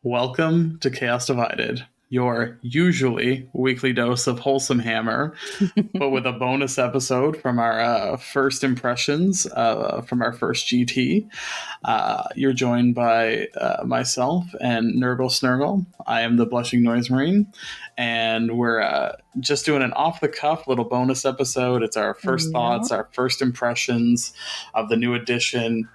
Welcome to Chaos Divided, your usually weekly dose of WholesomeHammer, but with a bonus episode from our first impressions from our first GT. You're joined by myself and Nurgle Snurgle. I am the BlushingNoiseMarine, and we're just doing an off-the-cuff little bonus episode. It's our first thoughts, our first impressions of the new edition.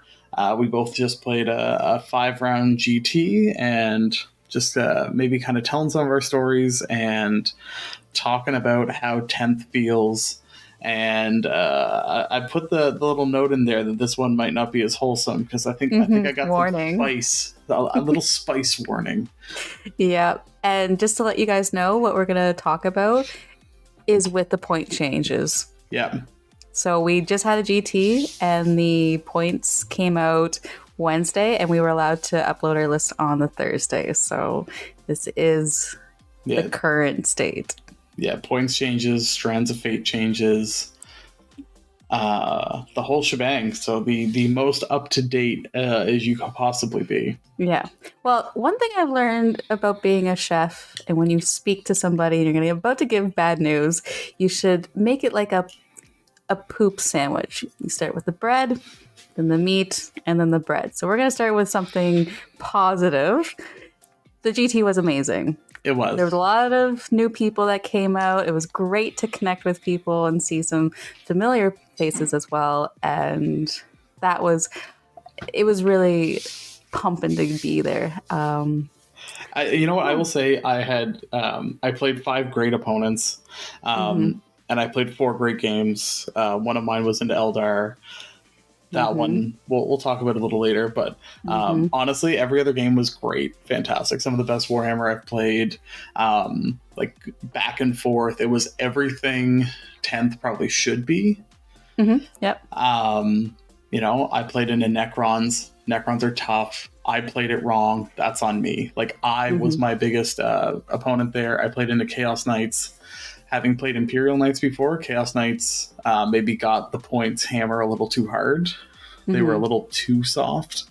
We both just played a 5-round GT and just maybe kind of telling some of our stories and talking about how 10th feels. And I put the little note in there that this one might not be as wholesome because I think I got warning. Some spice, a little spice warning. Yeah, and just to let you guys know, what we're going to talk about is with the point changes. Yeah. So we just had a GT and the points came out Wednesday and we were allowed to upload our list on the Thursday. So this is the current state. Yeah, points changes, strands of fate changes, the whole shebang. So the most up-to-date as you could possibly be. Yeah. Well, one thing I've learned about being a chef, and when you speak to somebody and you're going to be about to give bad news, you should make it like a poop sandwich. You start with the bread, then the meat, and then the bread. So we're going to start with something positive. The GT was amazing. It was. There was a lot of new people that came out. It was great to connect with people and see some familiar faces as well. And it was really pumping to be there. You know what? I will say I played 5 great opponents. And I played 4 great games. One of mine was into Eldar. That one, we'll talk about a little later. But honestly, every other game was great. Fantastic. Some of the best Warhammer I've played. Like back and forth. It was everything 10th probably should be. Yep. I played into Necrons. Necrons are tough. I played it wrong. That's on me. Like, I was my biggest opponent there. I played into Chaos Knights. Having played Imperial Knights before, Chaos Knights maybe got the points hammer a little too hard. They were a little too soft.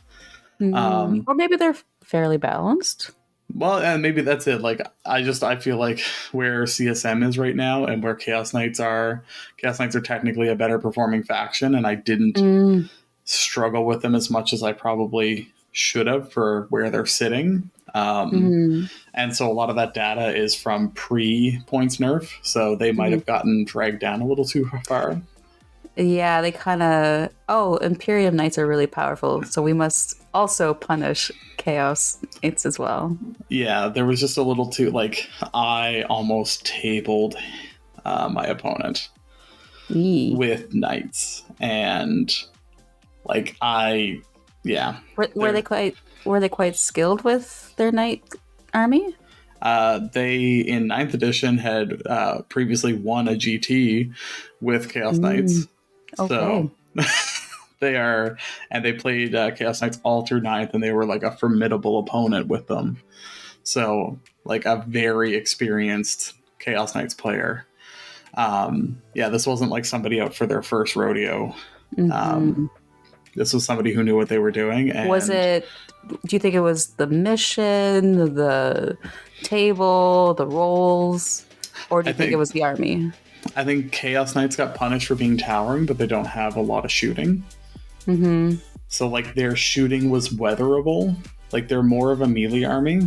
Or maybe they're fairly balanced. Well, and maybe that's it. Like, I feel like where CSM is right now and where Chaos Knights are technically a better performing faction, and I didn't struggle with them as much as I probably should have for where they're sitting. And so a lot of that data is from pre-points nerf, so they might have gotten dragged down a little too far. Yeah, they kind of... Oh, Imperium Knights are really powerful, so we must also punish Chaos Knights as well. Yeah, there was just a little too... Like, I almost tabled my opponent with Knights, and like, Were they quite skilled with their knight army? They, in 9th edition, had previously won a GT with Chaos Knights. Okay. So they played Chaos Knights all through 9th, and they were like a formidable opponent with them. So, like, a very experienced Chaos Knights player. This wasn't like somebody out for their first rodeo. This was somebody who knew what they were doing. And do you think it was the mission, the table, the rolls, or do you think it was the army? I think Chaos Knights got punished for being towering, but they don't have a lot of shooting. So, like, their shooting was weatherable. Like, they're more of a melee army.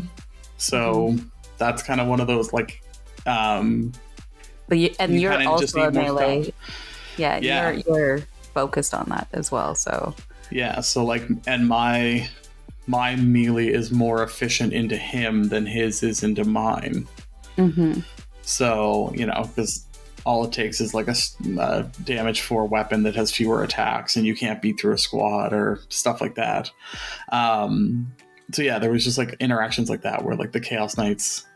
So that's kind of one of those, like... you're also a melee. Yeah. You're focused on that as well, so... Yeah, so, like, and my melee is more efficient into him than his is into mine. So, because all it takes is like a damage 4 weapon that has fewer attacks, and you can't beat through a squad or stuff like that. So yeah, there was just like interactions like that where like the Chaos Knights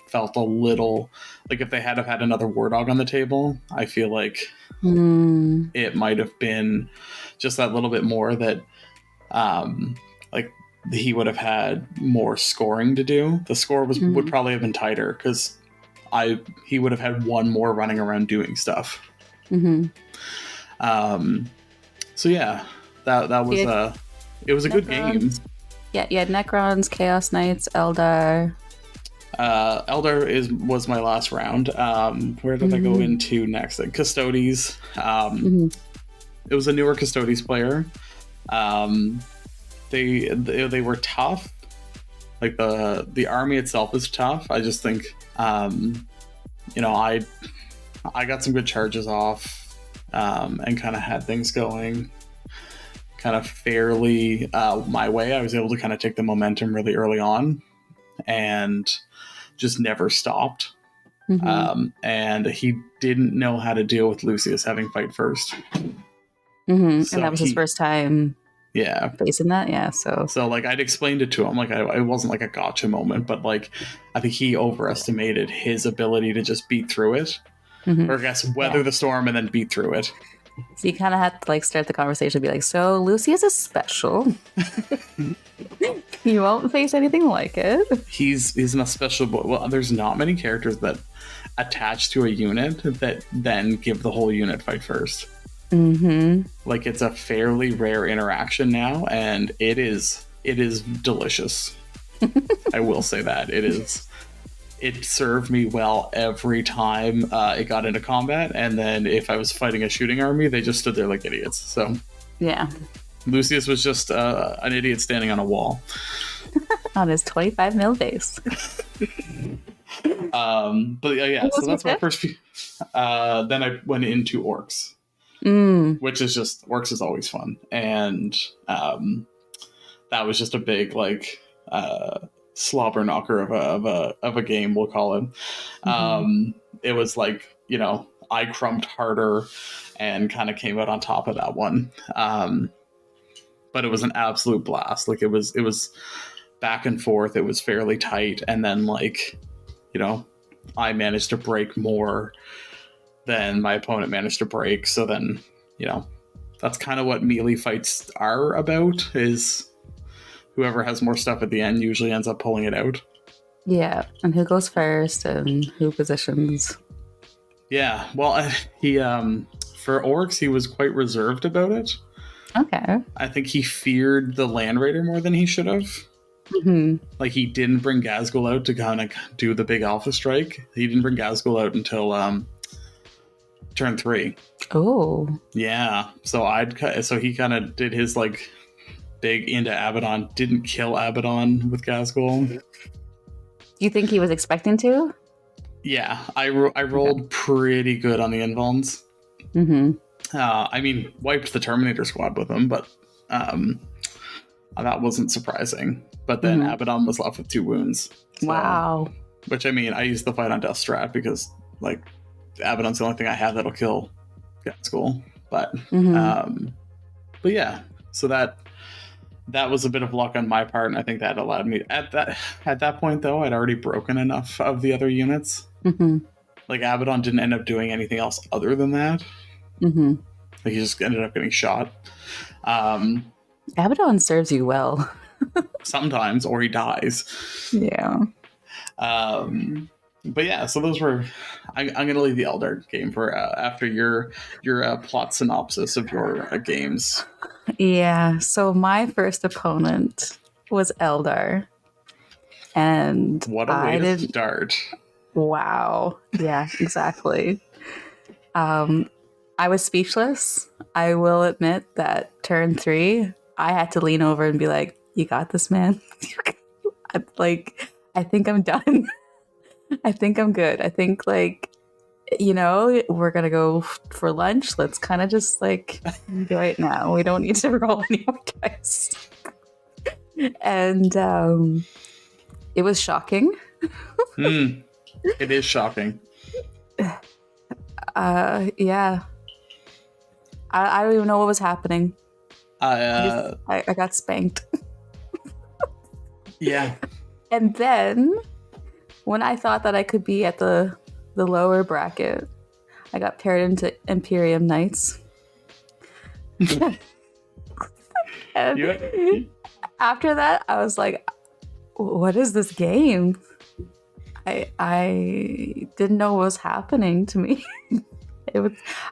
felt a little like if they had have had another War Dog on the table, I feel like it might have been just that little bit more that like he would have had more scoring to do. The score would probably have been tighter because he would have had one more running around doing stuff. Mm-hmm. So yeah, that was it was a good game. Yeah, you had Necrons, Chaos Knights, Eldar. Was my last round. Where did I go into next? Custodes. It was a newer Custodes player. They were tough. Like the army itself is tough. I just think, I got some good charges off, and kind of had things going kind of fairly my way. I was able to kind of take the momentum really early on, and just never stopped. And he didn't know how to deal with Lucius having fight first. So and that was his first time facing that. Yeah, so like I'd explained it to him. Like it wasn't like a gotcha moment, but like I think he overestimated his ability to just beat through it, or I guess weather the storm and then beat through it. So you kind of had to like start the conversation and be like, so Lucius is special. You won't face anything like it. He's in a special. Well, there's not many characters that attach to a unit that then give the whole unit fight first. Like it's a fairly rare interaction now, and it is delicious. I will say that it is. It served me well every time it got into combat, and then if I was fighting a shooting army, they just stood there like idiots. So yeah, Lucius was just an idiot standing on a wall on his 25 mil base. But yeah, so that's my first few. Then I went into orcs, which is just orcs is always fun, and that was just a big like slobber knocker of a game, we'll call it. It was like, I crumped harder and kind of came out on top of that one. But it was an absolute blast. Like it was back and forth. It was fairly tight, and then like, I managed to break more than my opponent managed to break. So then, that's kind of what melee fights are about, is whoever has more stuff at the end usually ends up pulling it out. Yeah, and who goes first and who positions. Yeah, well, he for orcs, he was quite reserved about it. Okay. I think he feared the Land Raider more than he should have. Like, he didn't bring Ghazghkull out to kind of do the big alpha strike. He didn't bring Ghazghkull out until turn 3. Oh. Yeah, so he kind of did his, like, big into Abaddon, didn't kill Abaddon with Ghazghkull. Do you think he was expecting to? Yeah, I rolled pretty good on the invulns. I mean, wiped the Terminator squad with him, but that wasn't surprising. But then Abaddon was left with 2 wounds. So, wow. Which, I mean, I used the fight on Death Strat because, like, Abaddon's the only thing I have that'll kill Ghazghkull. But yeah, so that was a bit of luck on my part, and I think that allowed me at that point, though, I'd already broken enough of the other units. Like, Abaddon didn't end up doing anything else other than that. Like, he just ended up getting shot. Abaddon serves you well. Sometimes, or he dies. Yeah. But yeah, so those were. I'm going to leave the Eldar game for after your plot synopsis of your games. Yeah. So my first opponent was Eldar, and what a way to start! Wow. Yeah. Exactly. I was speechless. I will admit that turn 3, I had to lean over and be like, "You got this, man." I think I'm done. I think I'm good. I think, like, we're going to go for lunch. Let's kind of just, like, enjoy it now. We don't need to roll any more dice. And it was shocking. It is shocking. Yeah. I don't even know what was happening. I got spanked. Yeah. And then, when I thought that I could be at the lower bracket, I got paired into Imperium Knights. And after that, I was like, what is this game? I didn't know what was happening to me.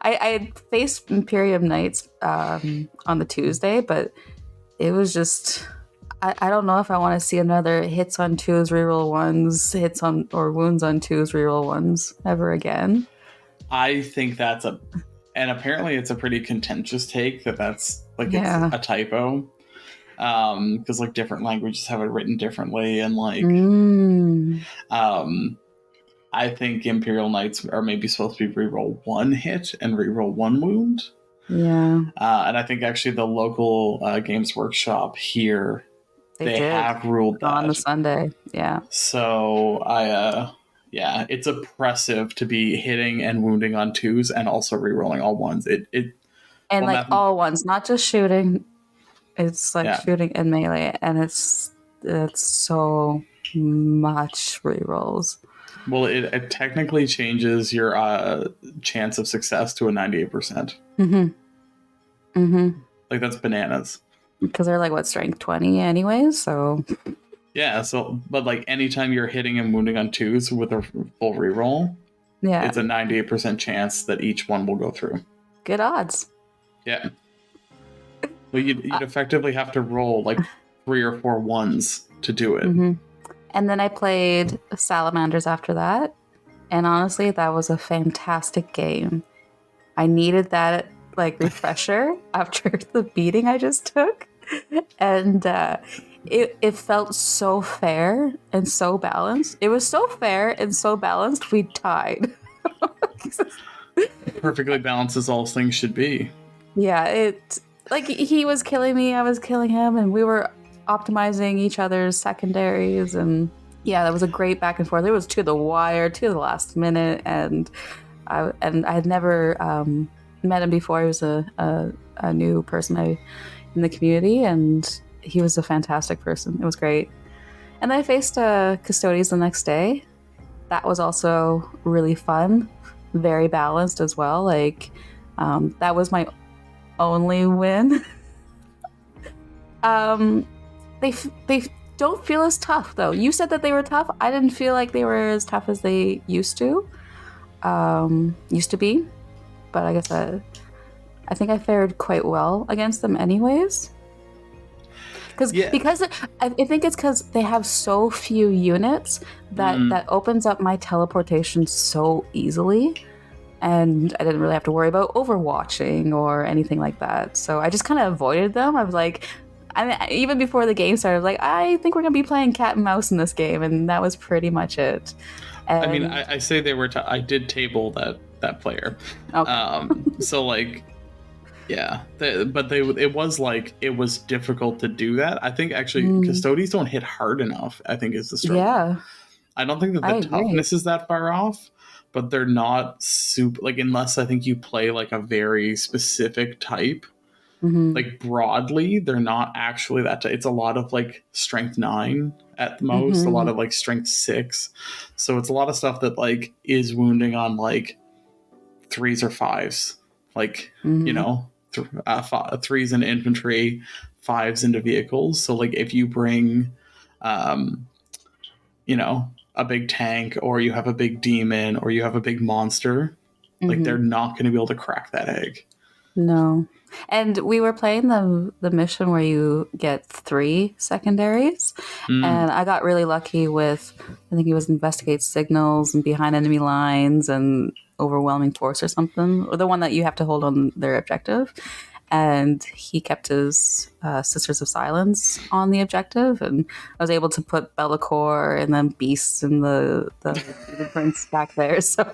I had faced Imperium Knights on the Tuesday, but it was just, I don't know if I want to see another hits on twos, reroll ones, hits on or wounds on twos, reroll ones ever again. I think that's and apparently it's a pretty contentious take that's like it's Yeah. a typo. Because like different languages have it written differently, and like I think Imperial Knights are maybe supposed to be reroll one hit and reroll one wound. Yeah. And I think actually the local Games Workshop here, they did have ruled that on the Sunday. Yeah. So yeah, it's oppressive to be hitting and wounding on twos and also rerolling all ones. And well, like all ones, not just shooting. It's like yeah. shooting and melee, and it's so much rerolls. Well, it technically changes your chance of success to a 98%. Like that's bananas. Because they're like what, strength 20 anyways, so Yeah, so but like anytime you're hitting and wounding on twos with a full reroll, yeah, it's a 98% chance that each one will go through. good odds. Yeah. Well, you'd effectively have to roll like 3 or 4 ones to do it. And then I played Salamanders after that, and honestly, that was a fantastic game. I needed that like refresher after the beating I just took, and it felt so fair and so balanced. It was so fair and so balanced. We tied. Perfectly balanced as all things should be. Yeah, it like he was killing me, I was killing him, and we were optimizing each other's secondaries, and yeah, that was a great back and forth. It was to the wire, to the last minute, and I had never met him before. He was a new person in the community, and he was a fantastic person. It was great. And then I faced Custodies the next day. That was also really fun, very balanced as well. Like that was my only win. They don't feel as tough though. You said that they were tough. I didn't feel like they were as tough as they used to be, but I guess I think I fared quite well against them anyways. Because I think it's because they have so few units that opens up my teleportation so easily, and I didn't really have to worry about overwatching or anything like that. So I just kind of avoided them. I was like, even before the game started, I was like, I think we're gonna be playing cat and mouse in this game, and that was pretty much it. And, I mean, I say they were. I did table that player. Okay. So like, yeah, it was difficult to do that. I think actually Custodies don't hit hard enough, I think is the struggle. Yeah. I don't think that the toughness is that far off, but they're not super, like, unless I think you play like a very specific type, like broadly, they're not actually that it's a lot of like strength 9 at the most, a lot of like strength 6. So it's a lot of stuff that like is wounding on like 3s or 5s, like, you know, 3s in infantry, 5s into vehicles. So like if you bring you know, a big tank, or you have a big demon, or you have a big monster, like they're not going to be able to crack that egg. No. And we were playing the mission where you get 3 secondaries, and I got really lucky with, I think it was investigate signals and behind enemy lines and overwhelming force or something, or the one that you have to hold on their objective. And he kept his Sisters of Silence on the objective, and I was able to put Bellacore and then Beasts in the blueprints back there. So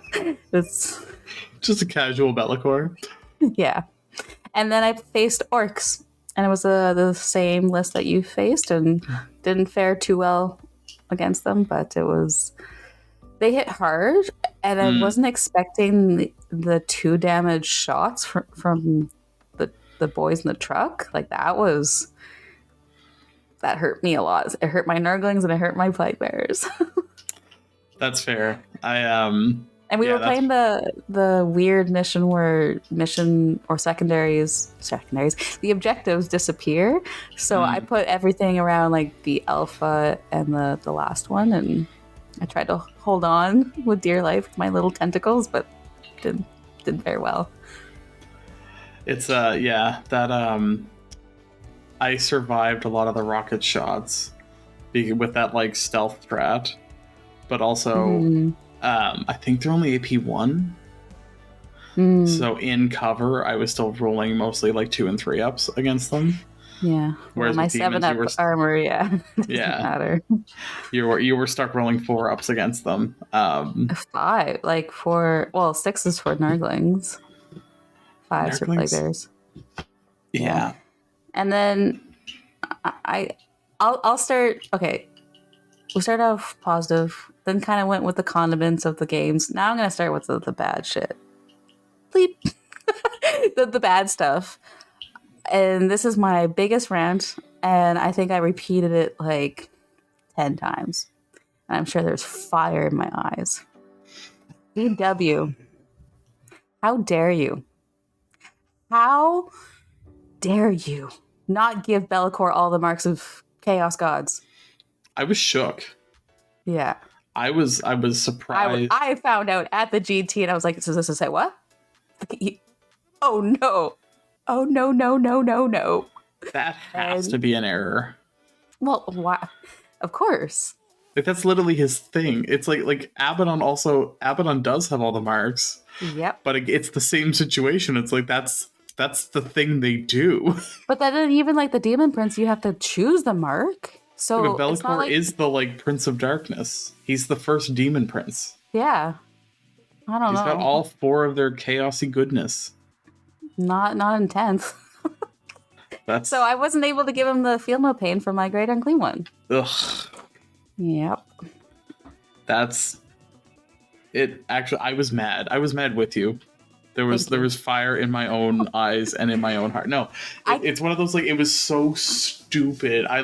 it's just a casual Bellacore. Yeah. And then I faced orcs, and it was the same list that you faced, and didn't fare too well against them, but they hit hard, and I wasn't expecting the 2 damage shots from the boys in the truck. Like that hurt me a lot. It hurt my Nurglings and it hurt my Plague Bearers. That's fair. And we were playing the weird mission where secondaries, the objectives disappear. So I put everything around like the alpha and the last one, and I tried to hold on with dear life with my little tentacles, but didn't fare well. It's that I survived a lot of the rocket shots with that like stealth strat, but also I think they're only AP1. So in cover, I was still rolling mostly like 2 and 3 ups against them. Yeah. Whereas my with demons, 7-up armor, yeah. yeah, Matter. You were stuck rolling 4 ups against them. 5, like 4. Well, 6 is for Nurglings. 5 for Plaguebears. Yeah. And then I'll start. Okay, we started off positive, then kind of went with the condiments of the games. Now I'm gonna start with the bad shit. Bleep. the bad stuff. And this is my biggest rant, and I think I repeated it like 10 times. And I'm sure there's fire in my eyes. DW, how dare you? How dare you not give Be'lakor all the marks of Chaos Gods? I was shook. Yeah. I was surprised. I found out at the GT and I was like, so this is say what? Oh no. Oh no, no, no, no, no. That has to be an error. Well, why? Of course. Like that's literally his thing. It's like Abaddon does have all the marks. Yep. But it's the same situation. It's like that's the thing they do. But then even like the Demon Prince, you have to choose the mark. So Be'lakor is the like Prince of Darkness. He's the first Demon Prince. Yeah. I don't know. He's got all 4 of their chaosy goodness. Not intense. So I wasn't able to give him the Feel No Pain for my Great Unclean One. Ugh. Yep. That's it. Actually, I was mad. I was mad with you. There was fire in my own eyes and in my own heart. No, it's one of those like it was so stupid. I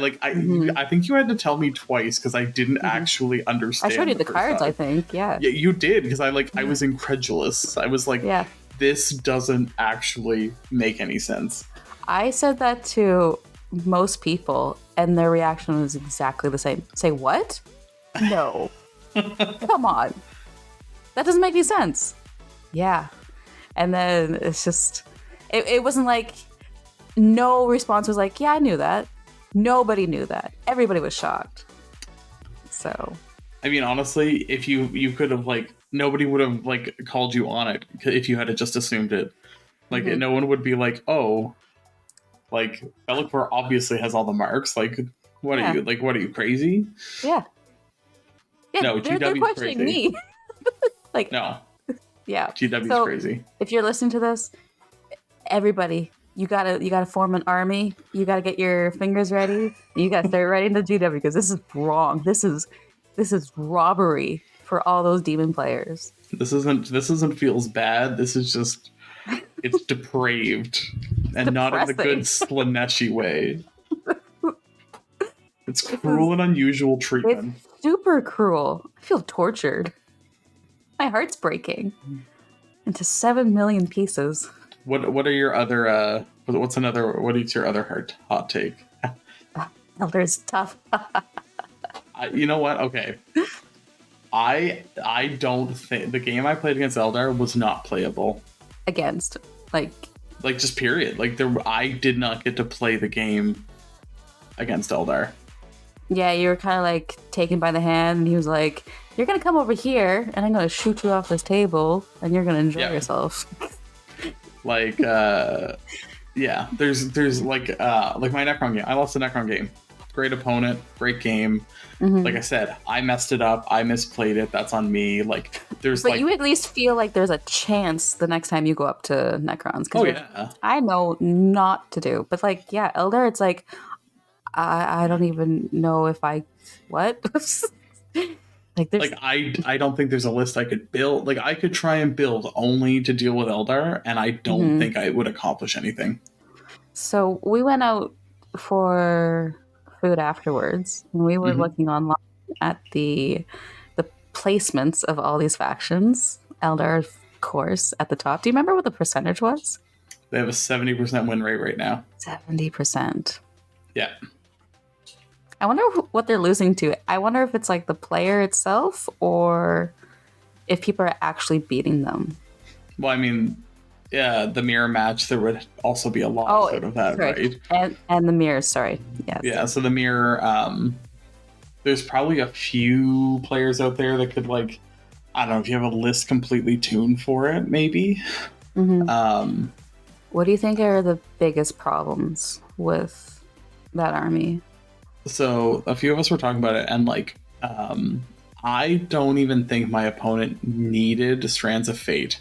think you had to tell me twice because I didn't actually understand. I showed you the cards. I think, yeah. Yeah, you did because I was incredulous. I was like, yeah. This doesn't actually make any sense. I said that to most people, and their reaction was exactly the same. Say what? No. Come on. That doesn't make any sense. Yeah. And then it's just, it wasn't like, no response was like, yeah, I knew that. Nobody knew that. Everybody was shocked. So. I mean, honestly, if you could have like, nobody would have like called you on it if you had just assumed it. Like, no one would be like, oh, like, Be'lakor obviously has all the marks. Like, what are you? Like, what are you, crazy? Yeah. No, they're questioning crazy. me. Like, no. Yeah. GW's crazy. If you're listening to this, everybody, you gotta form an army. You gotta get your fingers ready. You gotta start writing the GW because this is wrong. This is robbery for all those demon players. This isn't feels bad. This is just it's depraved and not in the good Slaneshi way. It's cruel and unusual treatment. It's super cruel. I feel tortured. My heart's breaking into 7 million pieces. What are your other what is your other hot take? Elder's tough. You know what? Okay. I don't think the game I played against Eldar was not playable. Against like just period. Like I did not get to play the game against Eldar. Yeah, you were kind of like taken by the hand, and he was like, "You're gonna come over here, and I'm gonna shoot you off this table, and you're gonna enjoy yourself." Like, yeah, there's like my Necron game. I lost the Necron game. Great opponent, great game. Like I said, I messed it up. I misplayed it. That's on me. Like, but you at least feel like there's a chance the next time you go up to Necrons. Oh yeah, I know not to do, but like, yeah, Eldar, it's like. I don't even know if I what I don't think there's a list I could build. Like I could try and build only to deal with Eldar, and I don't think I would accomplish anything. So we went out for food afterwards, and we were looking online at the placements of all these factions. Eldar, of course, at the top. Do you remember what the percentage was? They have a 70% win rate right now. 70%. Yeah. I wonder what they're losing to. I wonder if it's like the player itself or if people are actually beating them. Well, I mean, the mirror match, there would also be a loss Oh, out of that, sorry. right? And the mirrors, sorry. Yes. Yeah, so the mirror, there's probably a few players out there that could, like, I don't know, if you have a list completely tuned for it, maybe. Mm-hmm. Um, What do you think are the biggest problems with that army? so a few of us were talking about it, and like, I don't even think my opponent needed Strands of Fate.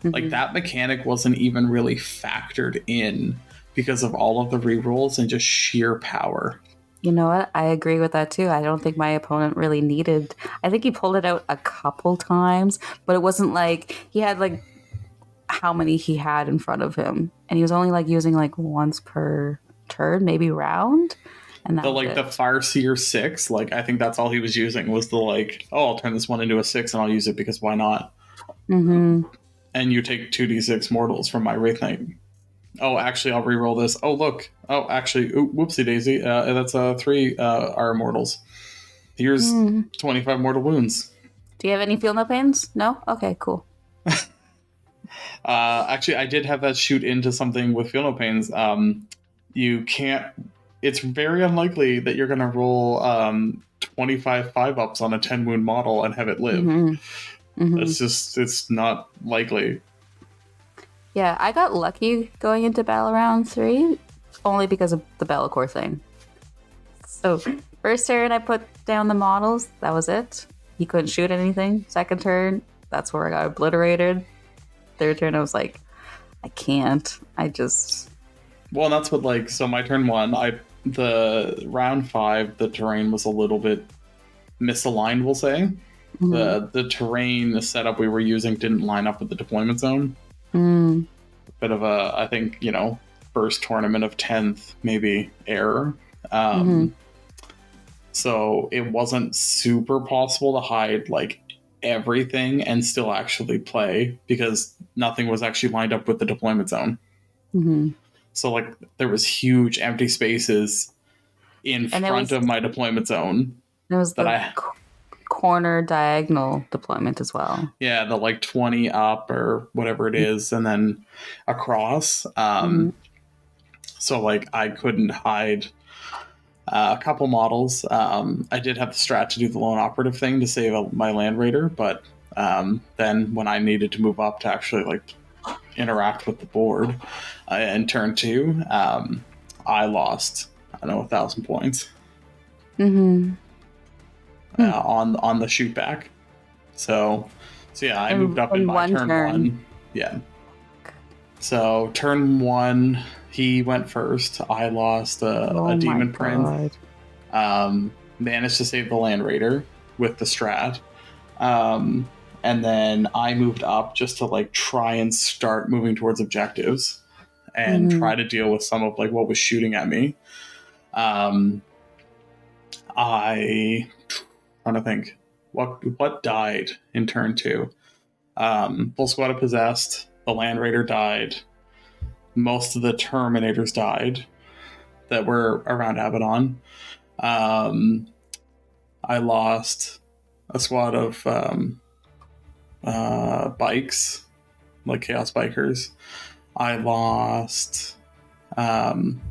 Like, Mm-hmm. that mechanic wasn't even really factored in because of all of the rerolls and just sheer power. You know what? I agree with that too. I don't think my opponent really needed. I think he pulled it out a couple times, but it wasn't like he had like how many he had in front of him, and he was only like using like once per turn, maybe round, and that The was like the it. Farseer 6, like, I think that's all he was using was the, like, oh, I'll turn this one into a 6 and I'll use it because why not? Mm-hmm. And you take 2d6 mortals from my Wraith Knight. Oh, actually, I'll re-roll this. Oh, look. Oh, actually, whoopsie daisy. That's 3 are mortals. Here's Mm. 25 mortal wounds. Do you have any feel no pains? No. Okay. Cool. Actually, I did have that shoot into something with feel no pains. You can't. It's very unlikely that you're going to roll 25 5-ups on a 10 wound model and have it live. Mm-hmm. Mm-hmm. It's not likely. Yeah, I got lucky going into battle round 3 only because of the Bellacore thing. So, first turn, I put down the models. That was it. He couldn't shoot anything. Second turn, that's where I got obliterated. Third turn, I was like, I can't. I just. Well, that's what, like, so my turn 1, the round 5, the terrain was a little bit misaligned, we'll say. Mm-hmm. The terrain, the setup we were using didn't line up with the deployment zone. Mm. Bit of a, I think, first tournament of 10th, maybe, error. Mm-hmm. So it wasn't super possible to hide, like, everything and still actually play because nothing was actually lined up with the deployment zone. Mm-hmm. So, like, there was huge empty spaces in And front of my deployment zone it was that the corner diagonal deployment as well. yeah, the like 20 up or whatever it is, and then across. Mm-hmm. So, like, I couldn't hide a couple models. I did have the strat to do the lone operative thing to save my land raider, but then when I needed to move up to actually, like, interact with the board in turn 2, I lost, I don't know, 1,000 points Mm-hmm. on the shoot back. So yeah, I moved up in my turn 1. Yeah. So turn 1, he went first. I lost a demon prince. Managed to save the land raider with the strat. And then I moved up just to, like, try and start moving towards objectives and try to deal with some of, like, what was shooting at me. I trying to think what died in turn 2. Full squad of possessed. The land raider died. Most of the terminators died that were around Abaddon. I lost a squad of bikes, like chaos bikers. I lost some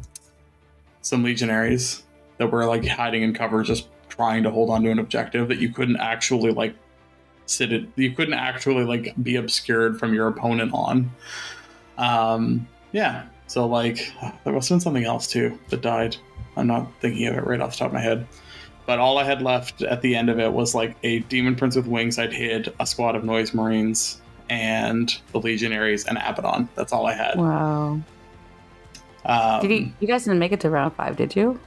legionaries that were, like, hiding in cover, just trying to hold on to an objective that you couldn't actually, like, you couldn't actually, like, be obscured from your opponent on. Yeah, so, like, there must have been something else too that died. I'm not thinking of it right off the top of my head. But all I had left at the end of it was, like, a demon prince with wings I'd hid, a squad of noise marines, and the legionaries and Abaddon. That's all I had. Wow. You guys didn't make it to round 5, did you?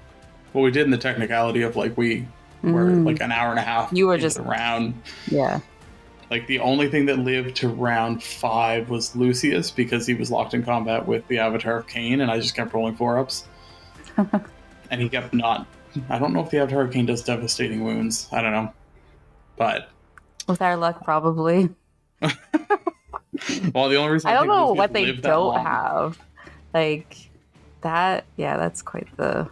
Well, we did in the technicality of, like, we were like an hour and a half you were into just the round. Yeah. Like, the only thing that lived to round 5 was Lucius because he was locked in combat with the Avatar of Cain, and I just kept rolling 4-ups. And he kept not. I don't know if the Avatar of Cain does devastating wounds. I don't know. But with our luck, probably. Well, the only reason I don't know Lucius what they lived that don't long, have. Like that, yeah, that's quite the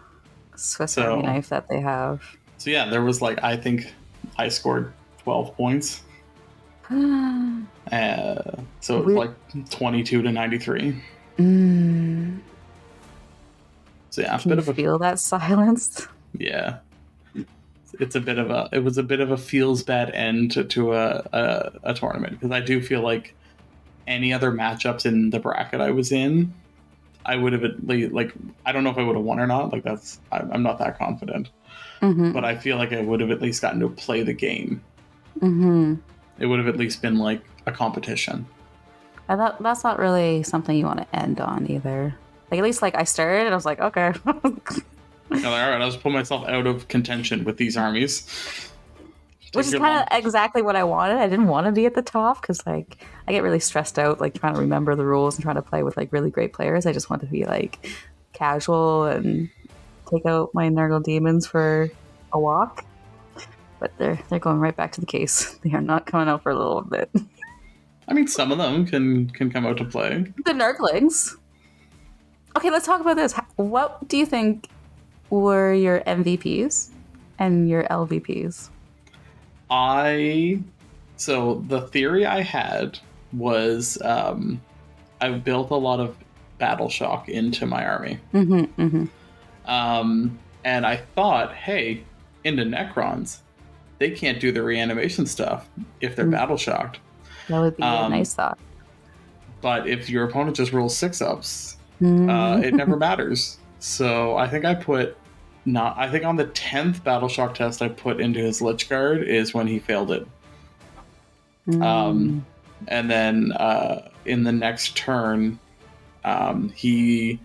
Swiss Army knife that they have. So yeah, there was, like, I think I scored 12 points So it was like 22 to 93. Mm. So yeah, Can you feel that silence? Yeah. It was a bit of a feels bad end to a tournament, because I do feel like any other matchups in the bracket I was in, I would have at least, like, I don't know if I would have won or not. Like, I'm not that confident, but I feel like I would have at least gotten to play the game. It would have at least been like a competition. That's not really something you want to end on either. Like, at least like I started and I was like, okay. All right, I'll just put myself out of contention with these armies. Which is kind of exactly what I wanted. I didn't want to be at the top because like I get really stressed out like trying to remember the rules and trying to play with like really great players. I just want to be like casual and take out my Nurgle demons for a walk. But they're going right back to the case. They are not coming out for a little bit. I mean, some of them can come out to play. The Nurglings. Okay, let's talk about this. What do you think were your MVPs and your LVPs? So the theory I had was I've built a lot of battle shock into my army. And I thought, hey, into Necrons, they can't do the reanimation stuff if they're battle shocked. That would be a nice thought. But if your opponent just rolls 6-ups, it never matters. So I think I think on the 10th battle shock test I put into his Lich Guard is when he failed it. And then in the next turn, he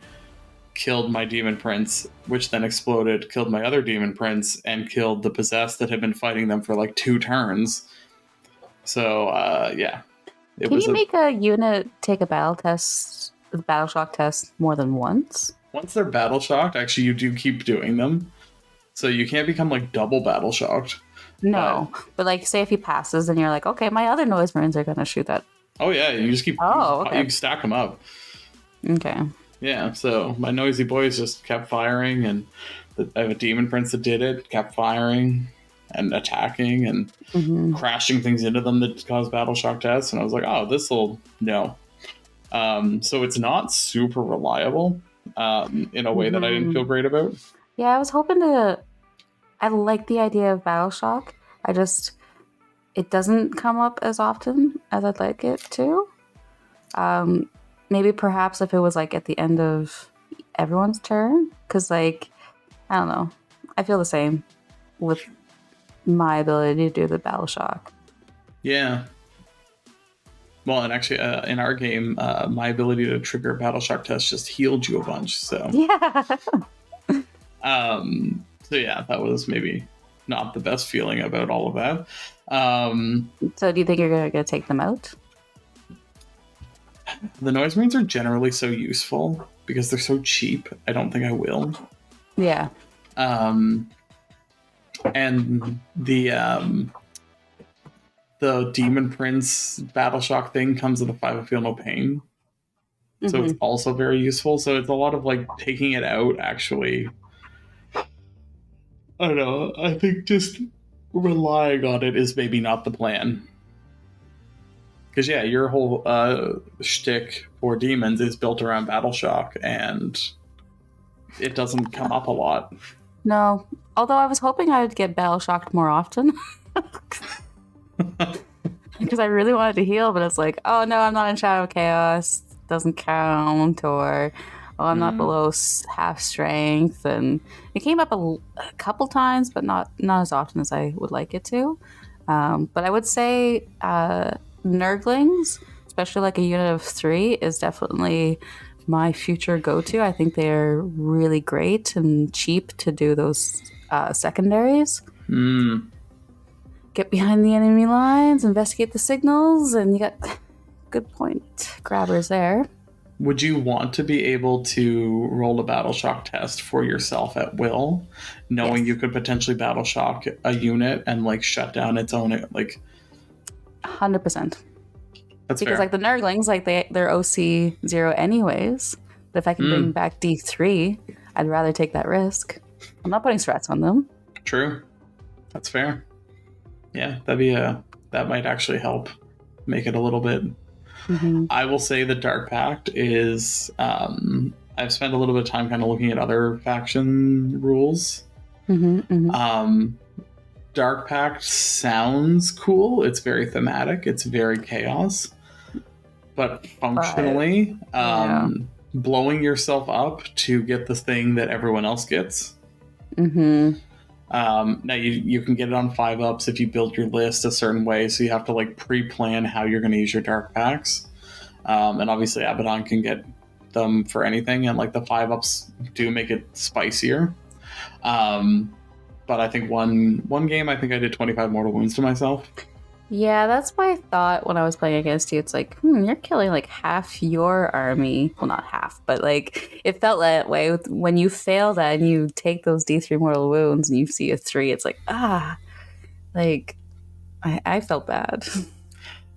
killed my Demon Prince, which then exploded, killed my other Demon Prince, and killed the Possessed that had been fighting them for like 2 turns. So, yeah. Can you make a unit take a battle shock test more than once? Once they're battle shocked, actually, you do keep doing them. So you can't become like double battle shocked. No, but like, say if he passes, and you're like, okay, my other Noise Marines are going to shoot that. Oh, yeah, you just keep. Okay. You stack them up. Okay. Yeah, so my noisy boys just kept firing, and I have a Demon Prince that did it, kept firing and attacking and crashing things into them that caused battle shock tests. And I was like, oh, no. So it's not super reliable in a way that I didn't feel great about. Yeah, I was hoping I like the idea of battle shock. It doesn't come up as often as I'd like it to. Maybe perhaps if it was like at the end of everyone's turn, because like, I don't know, I feel the same with my ability to do the battle shock. Yeah. Well, and actually, in our game, my ability to trigger a battle shock test just healed you a bunch. So yeah. So yeah, that was maybe not the best feeling about all of that. So do you think you're going to take them out? The Noise Marines are generally so useful because they're so cheap. I don't think I will. Yeah. And the Demon Prince battle shock thing comes with a 5 of Feel No Pain. So it's also very useful. So it's a lot of like taking it out, actually. I don't know. I think just relying on it is maybe not the plan. Because, yeah, your whole shtick for demons is built around battle shock, and it doesn't come up a lot. No. Although I was hoping I would get battle shocked more often. Because I really wanted to heal, but it's like, oh no, I'm not in Shadow of Chaos. Doesn't count. Or, oh, I'm not below half strength. And it came up a couple times, but not as often as I would like it to. But I would say Nurglings, especially like a unit of 3, is definitely my future go-to. I think they're really great and cheap to do those secondaries. Get behind the enemy lines, investigate the signals, and you got good point grabbers there. Would you want to be able to roll a battle shock test for yourself at will, knowing you could potentially battle shock a unit and like shut down its own like 100%. That's because fair. Like the Nurglings, like they're OC 0 anyways. But if I can bring back D3, I'd rather take that risk. I'm not putting strats on them. True. That's fair. Yeah, that might actually help. make it a little bit. Mm-hmm. I will say that Dark Pact is. I've spent a little bit of time kind of looking at other faction rules. Mm-hmm. Mm-hmm. Dark Pact sounds cool. It's very thematic. It's very chaos. But functionally, blowing yourself up to get the thing that everyone else gets. Mm-hmm. Now you can get it on 5-ups if you build your list a certain way, so you have to like pre-plan how you're going to use your Dark Pacts. And obviously Abaddon can get them for anything, and like the 5-ups do make it spicier. But I think one game I think I did 25 mortal wounds to myself. Yeah, that's what I thought when I was playing against you. It's like, you're killing like half your army. Well, not half, but like it felt that way when you fail that and you take those D3 mortal wounds and you see a 3. It's like, like I felt bad.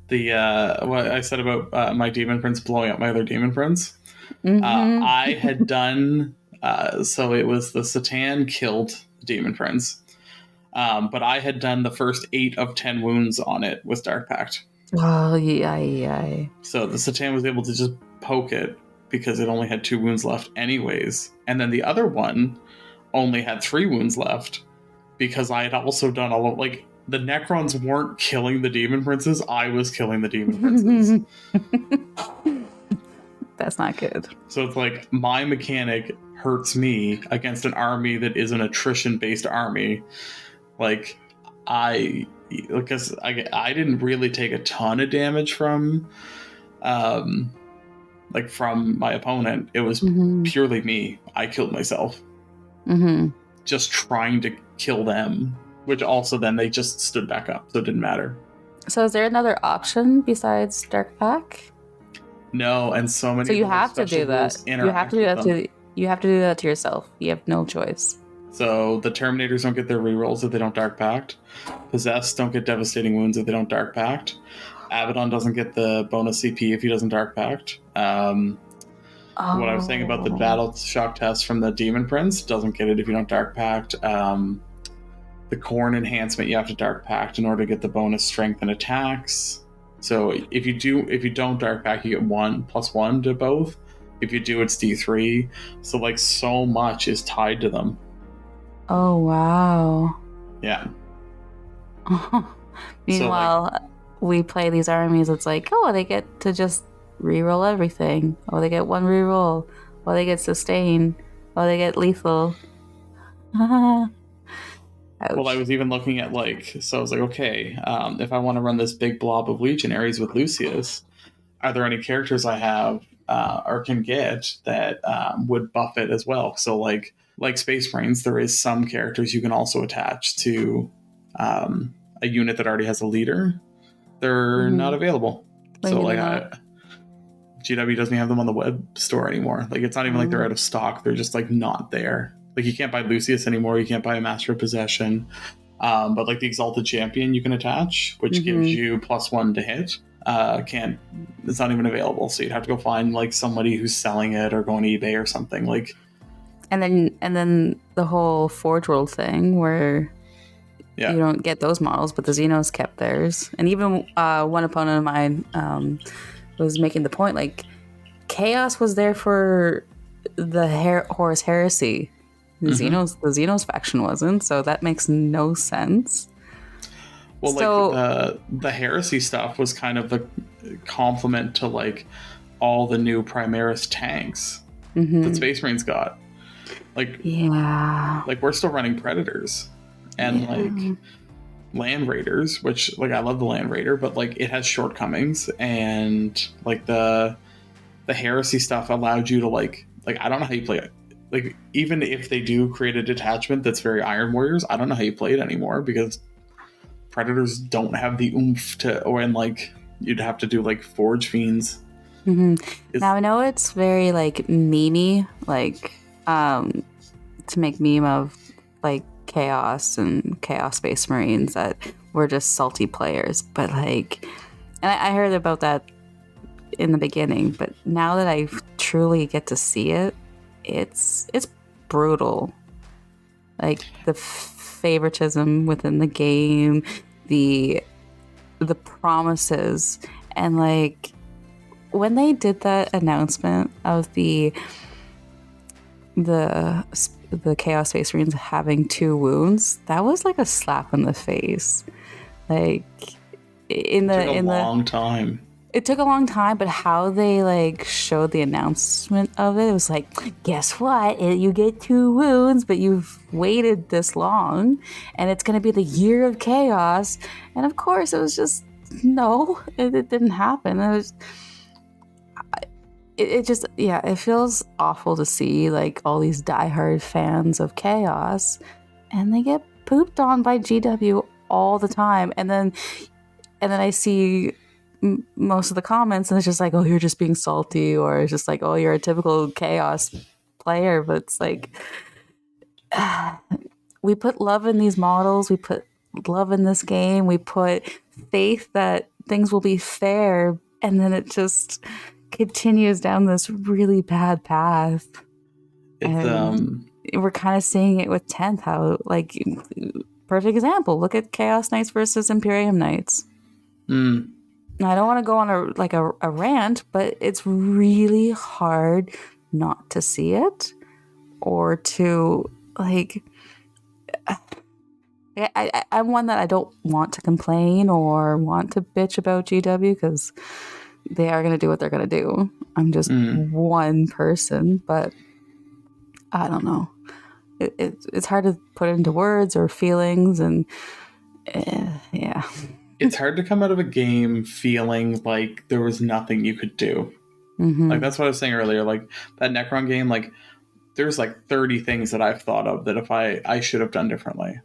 What I said about my demon prince blowing up my other demon prince. Mm-hmm. I had done so it was the Satan killed the demon prince. But I had done the first 8 of 10 wounds on it with Dark Pact. Oh, yeah. So the Satan was able to just poke it because it only had 2 wounds left anyways. And then the other one only had 3 wounds left because I had also done all of, like, the Necrons weren't killing the demon princes. I was killing the demon princes. That's not good. So it's like my mechanic hurts me against an army that is an attrition-based army. Like, because I didn't really take a ton of damage from from my opponent. It was purely me. I killed myself. Just trying to kill them, which also then they just stood back up, so it didn't matter. So is there another option besides Dark Pact? No, and so many. So you have to do that. You have to do that you have to do that to yourself. You have no choice. So the Terminators don't get their rerolls if they don't Dark Pact. Possessed don't get devastating wounds if they don't Dark Pact. Abaddon doesn't get the bonus CP if he doesn't Dark Pact. What I was saying about the battle shock test from the Demon Prince doesn't get it if you don't Dark Pact. The Corn enhancement you have to Dark Pact in order to get the bonus strength and attacks. So if you don't Dark Pact, you get 1+1 to both. If you do, it's D3. So like so much is tied to them. Oh, wow. Yeah. Meanwhile, we play these armies, it's like, they get to just reroll everything. Oh, they get 1 reroll. Oh, they get sustain. Oh, they get lethal. Ouch. Well, I was even looking at so I was like, okay, if I want to run this big blob of legionaries with Lucius, are there any characters I have or can get that would buff it as well? So like Space Marines, there is some characters you can also attach to a unit that already has a leader. They're not available. So GW doesn't have them on the web store anymore. Like it's not even like they're out of stock. They're just like not there. Like you can't buy Lucius anymore. You can't buy a Master of Possession. But like the Exalted Champion you can attach, which gives you +1 to hit. It's not even available. So you'd have to go find like somebody who's selling it or go on eBay or something. Like And then the whole Forge World thing where you don't get those models, but the Xenos kept theirs. And even one opponent of mine was making the point, like, Chaos was there for the Horus Heresy. The Xenos faction wasn't, so that makes no sense. Well, so, the Heresy stuff was kind of a complement to like all the new Primaris tanks that Space Marines got. Like we're still running Predators and like Land Raiders, which like I love the Land Raider, but like it has shortcomings, and like the Heresy stuff allowed you to like I don't know how you play it. Like even if they do create a detachment that's very Iron Warriors, I don't know how you play it anymore because Predators don't have the oomph and like you'd have to do like Forge Fiends. Now I know it's very like memey, like to make meme of like Chaos and Chaos Space Marines that were just salty players, but like, and I heard about that in the beginning, but now that I truly get to see it, it's brutal. Like the favoritism within the game, the promises, And like when they did that announcement of the Chaos Space Marines having 2 wounds, that was like a slap in the face. Like in the It took a long time. It took a long time, but how they like showed the announcement of it, it was like, guess what? You get 2 wounds, but you've waited this long, and it's going to be the year of chaos. And of course, it was just no, it didn't happen. It just, yeah, it feels awful to see like all these diehard fans of chaos, and they get pooped on by GW all the time, and then I see most of the comments, and it's just like, oh, you're just being salty, or it's just like, oh, you're a typical chaos player. But it's like, we put love in these models, we put love in this game, we put faith that things will be fair, and then it just continues down this really bad path. And we're kind of seeing it with 10th, how like perfect example, look at Chaos Knights versus Imperium Knights. I don't want to go on a rant, but it's really hard not to see it, or to like. I'm one that I don't want to complain or want to bitch about GW, because they are going to do what they're going to do. I'm just one person, but I don't know. It's hard to put into words or feelings, and yeah. It's hard to come out of a game feeling like there was nothing you could do. Like, that's what I was saying earlier. Like, that Necron game, like, there's like 30 things that I've thought of that if I should have done differently.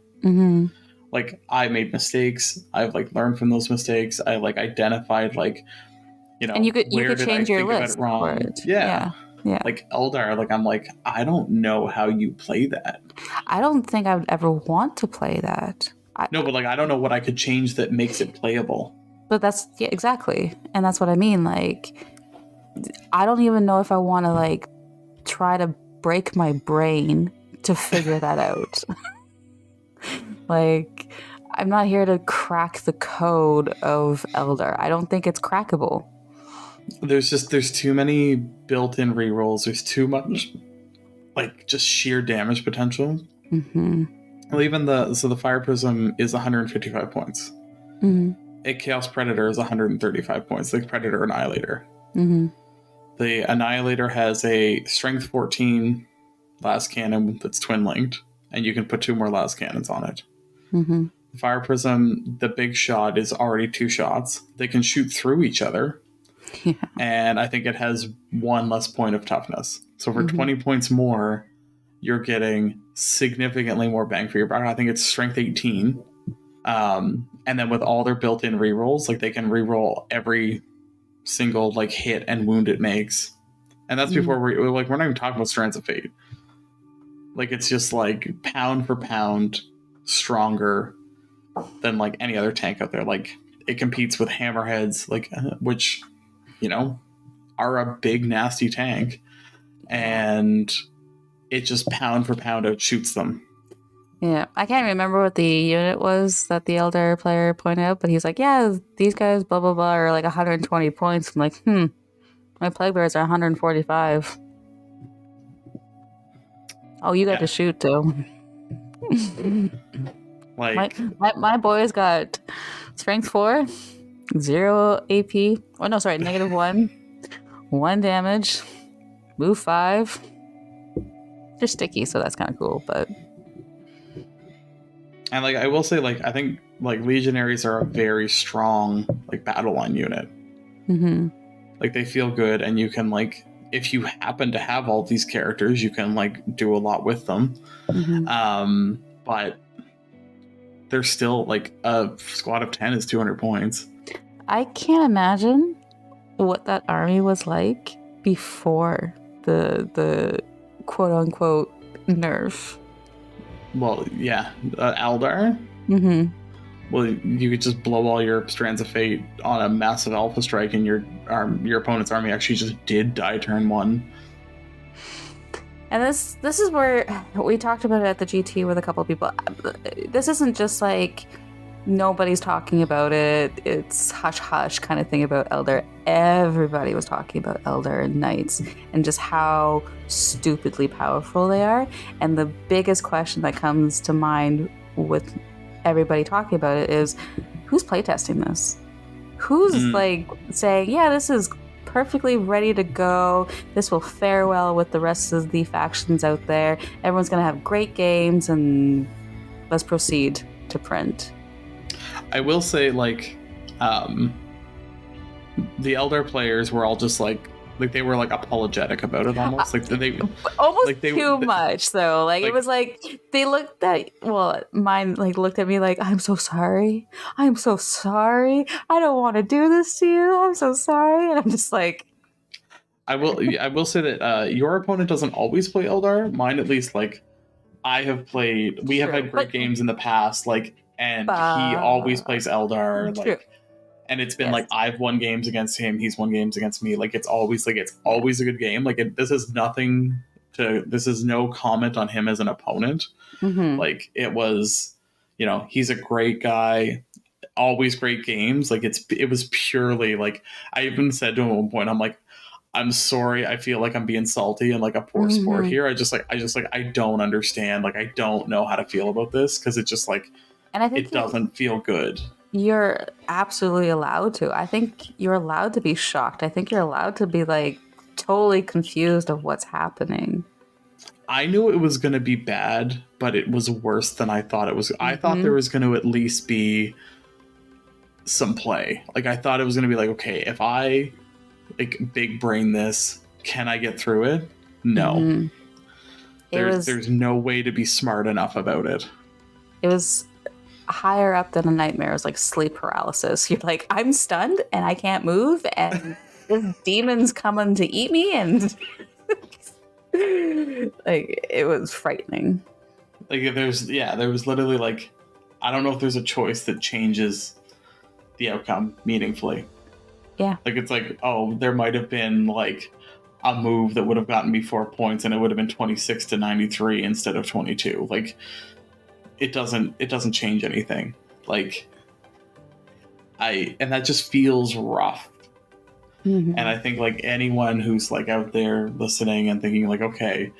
Like, I made mistakes. I've like learned from those mistakes. I like identified like, and you could change your list for it. Yeah. Like Eldar, like I'm like, I don't know how you play that. I don't think I would ever want to play that. No, but like, I don't know what I could change that makes it playable. But that's, yeah, exactly. And that's what I mean. Like, I don't even know if I want to like try to break my brain to figure that out. Like, I'm not here to crack the code of Eldar. I don't think it's crackable. There's too many built-in rerolls. There's too much like just sheer damage potential. Well, even the Fire Prism is 155 points. A Chaos Predator is 135 points. The Predator Annihilator. The Annihilator has a Strength 14 las cannon that's twin linked, and you can put 2 more las cannons on it. The Fire Prism, the big shot, is already 2 shots. They can shoot through each other. And I think it has 1 less point of toughness. So for 20 points more, you're getting significantly more bang for your buck. I think it's strength 18. And then with all their built-in rerolls, like they can reroll every single like hit and wound it makes. And that's before we're not even talking about Strands of Fate. Like, it's just like pound for pound stronger than like any other tank out there. Like, it competes with hammerheads, like which, you know, are a big nasty tank, and it just pound for pound outshoots them. Yeah, I can't remember what the unit was that the Eldar player pointed out, but he's like, yeah, these guys, blah, blah, blah, are like 120 points. I'm like, my Plague Bears are 145. Oh, you got to shoot, too. Like, my boys got Strength 4, 0 AP. Oh, no, sorry, -1. 1 damage. Move 5. They're sticky, so that's kind of cool, but... And like, I will say, like, I think like Legionaries are a very strong like battle line unit. Like, they feel good, and you can like, if you happen to have all these characters, you can like do a lot with them. But they're still like, a squad of 10 is 200 points. I can't imagine what that army was like before the quote unquote nerf. Well, yeah, Eldar. Well, you could just blow all your Strands of Fate on a massive Alpha Strike, and your opponent's army actually just did die turn 1. And this is where we talked about it at the GT with a couple of people. This isn't just like Nobody's talking about it. It's hush hush kind of thing about Elder. Everybody was talking about Elder and Knights and just how stupidly powerful they are. And the biggest question that comes to mind with everybody talking about it is, who's playtesting this? Who's like saying, yeah, this is perfectly ready to go. This will fare well with the rest of the factions out there. Everyone's going to have great games, and let's proceed to print. I will say, like, the Elder players were all just like they were like apologetic about it, almost like they almost like too much. So like it was like they looked at mine like looked at me like, I'm so sorry, I don't want to do this to you, I'm so sorry. And I'm just like, I will say that your opponent doesn't always play Eldar. Mine, at least, like I have played. We have had great games in the past, like, and he always plays Eldar, like. And it's been like I've won games against him, he's won games against me. Like it's always a good game. Like this is no comment on him as an opponent. Mm-hmm. Like it was, he's a great guy, always great games. Like it was purely like I even said to him at one point, I'm like, I'm sorry, I feel like I'm being salty and like a poor sport here. I don't understand. Like I don't know how to feel about this because it just like, and I think it doesn't feel good. You're absolutely allowed to. I think you're allowed to be shocked. I think you're allowed to be like totally confused of what's happening. I knew it was going to be bad, but it was worse than I thought it was. I thought there was going to at least be some play. Like I thought it was going to be like, okay, if I like big brain this, can I get through it? No. There's no way to be smart enough about it. It was higher up than a nightmare. It was like sleep paralysis. You're like, I'm stunned and I can't move, and this demon's coming to eat me, and like it was frightening. Like there was literally like, I don't know if there's a choice that changes the outcome meaningfully. Yeah. Like it's like, oh, there might have been like a move that would have gotten me 4 points and it would have been 26 to 93 instead of 22. Like it doesn't change anything. Like and that just feels rough. And I think like anyone who's like out there listening and thinking like, okay,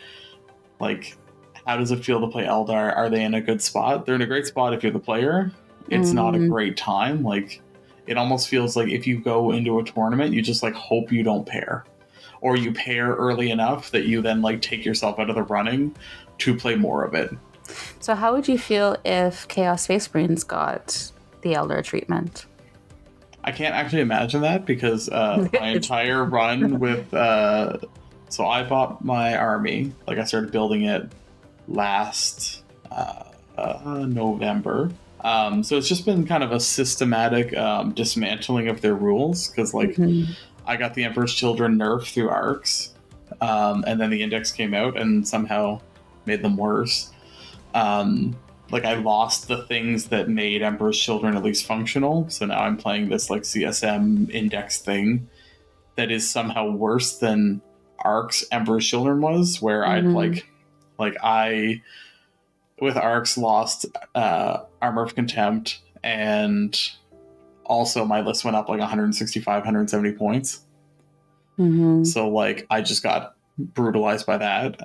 like how does it feel to play Eldar? Are they in a good spot? They're in a great spot if you're the player. It's not a great time. Like it almost feels like if you go into a tournament, you just like hope you don't pair, or you pair early enough that you then like take yourself out of the running to play more of it. So how would you feel if Chaos Space Marines got the Elder treatment? I can't actually imagine that because my entire run with so I bought my army, like I started building it last November. So it's just been kind of a systematic dismantling of their rules because like I got the Emperor's Children nerfed through ARCs, and then the Index came out and somehow made them worse. Like I lost the things that made Emperor's Children at least functional, so now I'm playing this like CSM Index thing that is somehow worse than ARC's Emperor's Children was, where I'd I with ARCs lost Armor of Contempt, and also my list went up like 165, 170 points. So like I just got brutalized by that.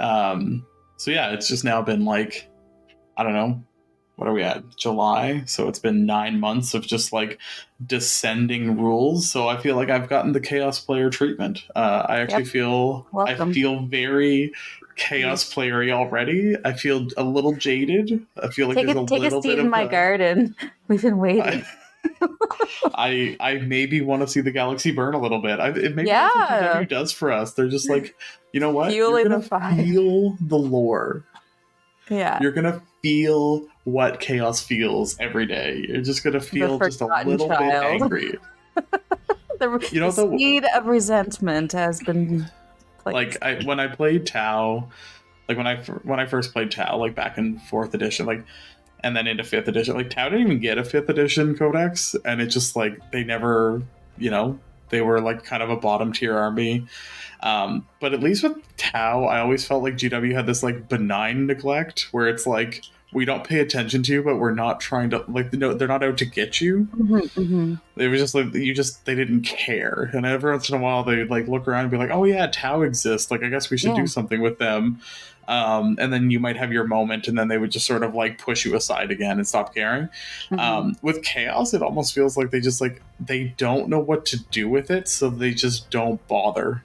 So yeah, it's just now been like, I don't know, what are we at? July? So it's been 9 months of just like descending rules. So I feel like I've gotten the Chaos player treatment. I actually feel very Chaos playery already. I feel a little jaded. I feel like there's a little bit of my garden. We've been waiting. I maybe want to see the galaxy burn a little bit. Maybe that's what GW does for us. They're just like, you know what? You're gonna feel the lore. Yeah. You're gonna feel what chaos feels every day. You're just gonna feel just a little bit angry. the seed of resentment has been placed. Like when I played Tau, like when I first played Tau, like back in 4th edition, like, and then into 5th edition, like Tau didn't even get a 5th edition codex, and it just like they never, they were like kind of a bottom tier army. But at least with Tau, I always felt like GW had this like benign neglect where it's like we don't pay attention to you, but we're not trying to, like, no, they're not out to get you. It was just like, they didn't care. And every once in a while they like look around and be like, oh yeah, Tau exists, like I guess we should do something with them. And then you might have your moment, and then they would just sort of like push you aside again and stop caring. With Chaos, it almost feels like they don't know what to do with it, so they just don't bother.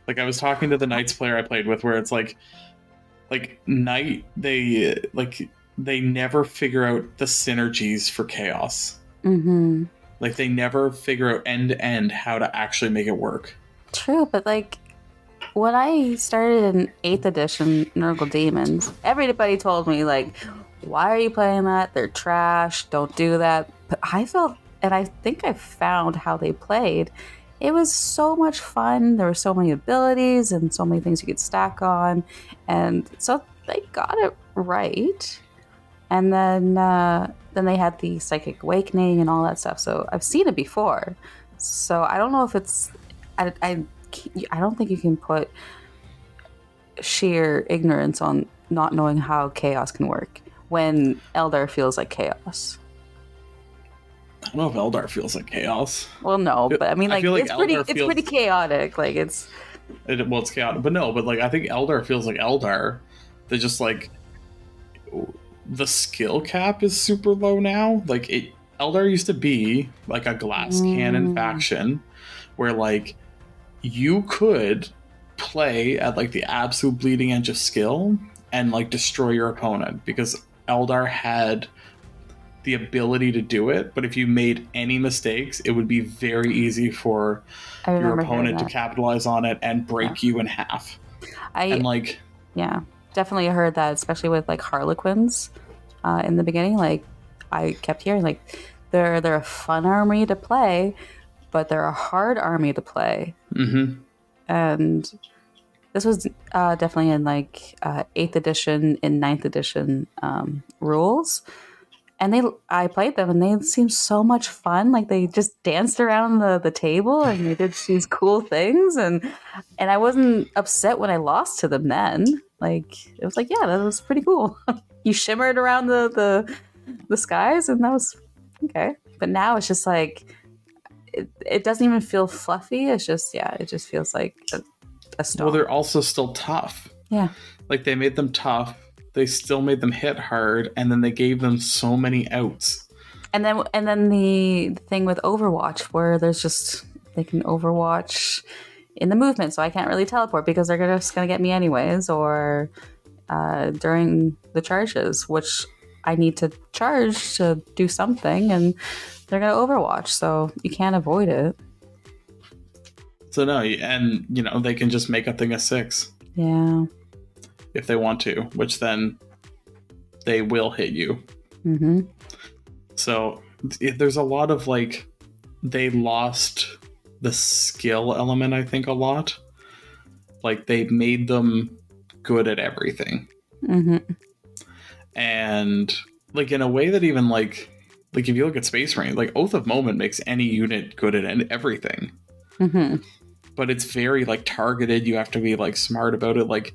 Like I was talking to the Knights player I played with, where it's like Knight, they never figure out the synergies for Chaos. Like they never figure out end to end how to actually make it work. True, but like when I started in 8th edition Nurgle Demons, everybody told me like, why are you playing that? They're trash, don't do that. But I felt, and I think I found how they played. It was so much fun. There were so many abilities and so many things you could stack on. And so they got it right. And then they had the Psychic Awakening and all that stuff. So I've seen it before. So I don't know if it's... I don't think you can put sheer ignorance on not knowing how chaos can work when Eldar feels like chaos. I don't know if Eldar feels like chaos. Well, no, but I mean, like, like it's pretty chaotic. Like, it's chaotic, but no, but like I think Eldar feels like Eldar. They just like the skill cap is super low now. Like Eldar used to be like a glass cannon faction where like you could play at like the absolute bleeding edge of skill and like destroy your opponent because Eldar had the ability to do it, but if you made any mistakes, it would be very easy for your opponent to capitalize on it and break you in half. Definitely heard that, especially with like Harlequins in the beginning. Like I kept hearing like they're a fun army to play, but they're a hard army to play. And this was definitely in like 8th edition and 9th edition rules. And I played them, and they seemed so much fun. Like they just danced around the table, and they did these cool things. And I wasn't upset when I lost to them. Then, like it was like, yeah, that was pretty cool. You shimmered around the skies, and that was okay. But now it's just like it doesn't even feel fluffy. It's just it just feels like a stone. Well, they're also still tough. Yeah, like they made them tough. They still made them hit hard, and then they gave them so many outs. And then the thing with Overwatch, where there's just they can Overwatch in the movement, so I can't really teleport because they're just gonna get me anyways, or during the charges, which I need to charge to do something, and they're gonna Overwatch, so you can't avoid it. So no, and they can just make a thing of 6. Yeah. If they want to, which then they will hit you. So there's a lot of like they lost the skill element, I think, a lot. Like they made them good at everything. And like in a way that even like if you look at Space Marine, like Oath of Moment makes any unit good at everything. But it's very like targeted. You have to be like smart about it. Like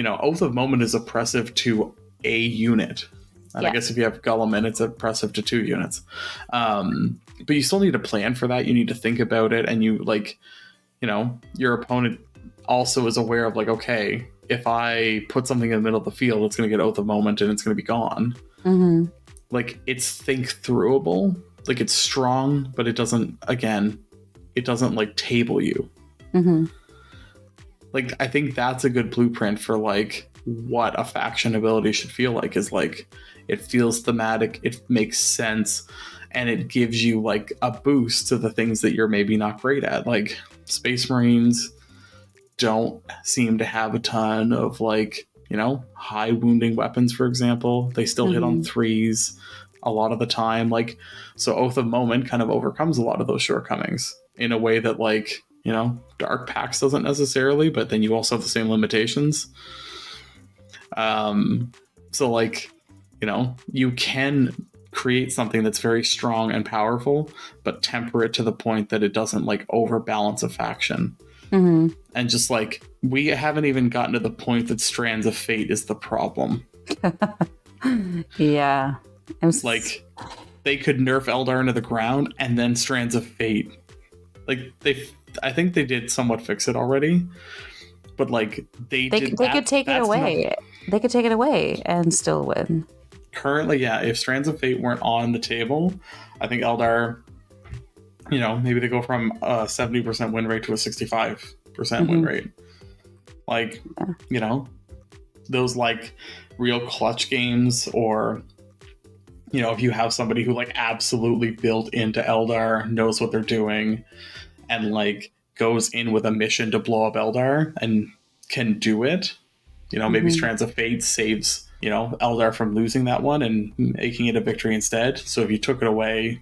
Oath of Moment is oppressive to a unit. And I guess if you have Guilliman, it's oppressive to 2 units. But you still need to plan for that. You need to think about it. And you like, your opponent also is aware of like, okay, if I put something in the middle of the field, it's going to get Oath of Moment and it's going to be gone. Like it's think throughable. Like it's strong, but it doesn't like table you. Like, I think that's a good blueprint for, like, what a faction ability should feel like, is, like, it feels thematic, it makes sense, and it gives you, like, a boost to the things that you're maybe not great at. Like, Space Marines don't seem to have a ton of, like, high wounding weapons, for example. They still hit on 3s a lot of the time. Like, so Oath of Moment kind of overcomes a lot of those shortcomings in a way that, like, Dark Pax doesn't necessarily, but then you also have the same limitations. So like, you can create something that's very strong and powerful, but temper it to the point that it doesn't like overbalance a faction. And just like, we haven't even gotten to the point that Strands of Fate is the problem. Yeah. Like, they could nerf Eldar into the ground and then Strands of Fate. Like, I think they did somewhat fix it already, but like they did they that. could take it That's away. not They could take it away and still win. currently. Yeah, if Strands of Fate weren't on the table, I think Eldar, maybe they go from a 70% win rate to a 65% win rate. Like, those like real clutch games, or if you have somebody who like absolutely built into Eldar, knows what they're doing, and like goes in with a mission to blow up Eldar and can do it. Maybe Strands of Fate saves, Eldar from losing that one and making it a victory instead. So if you took it away,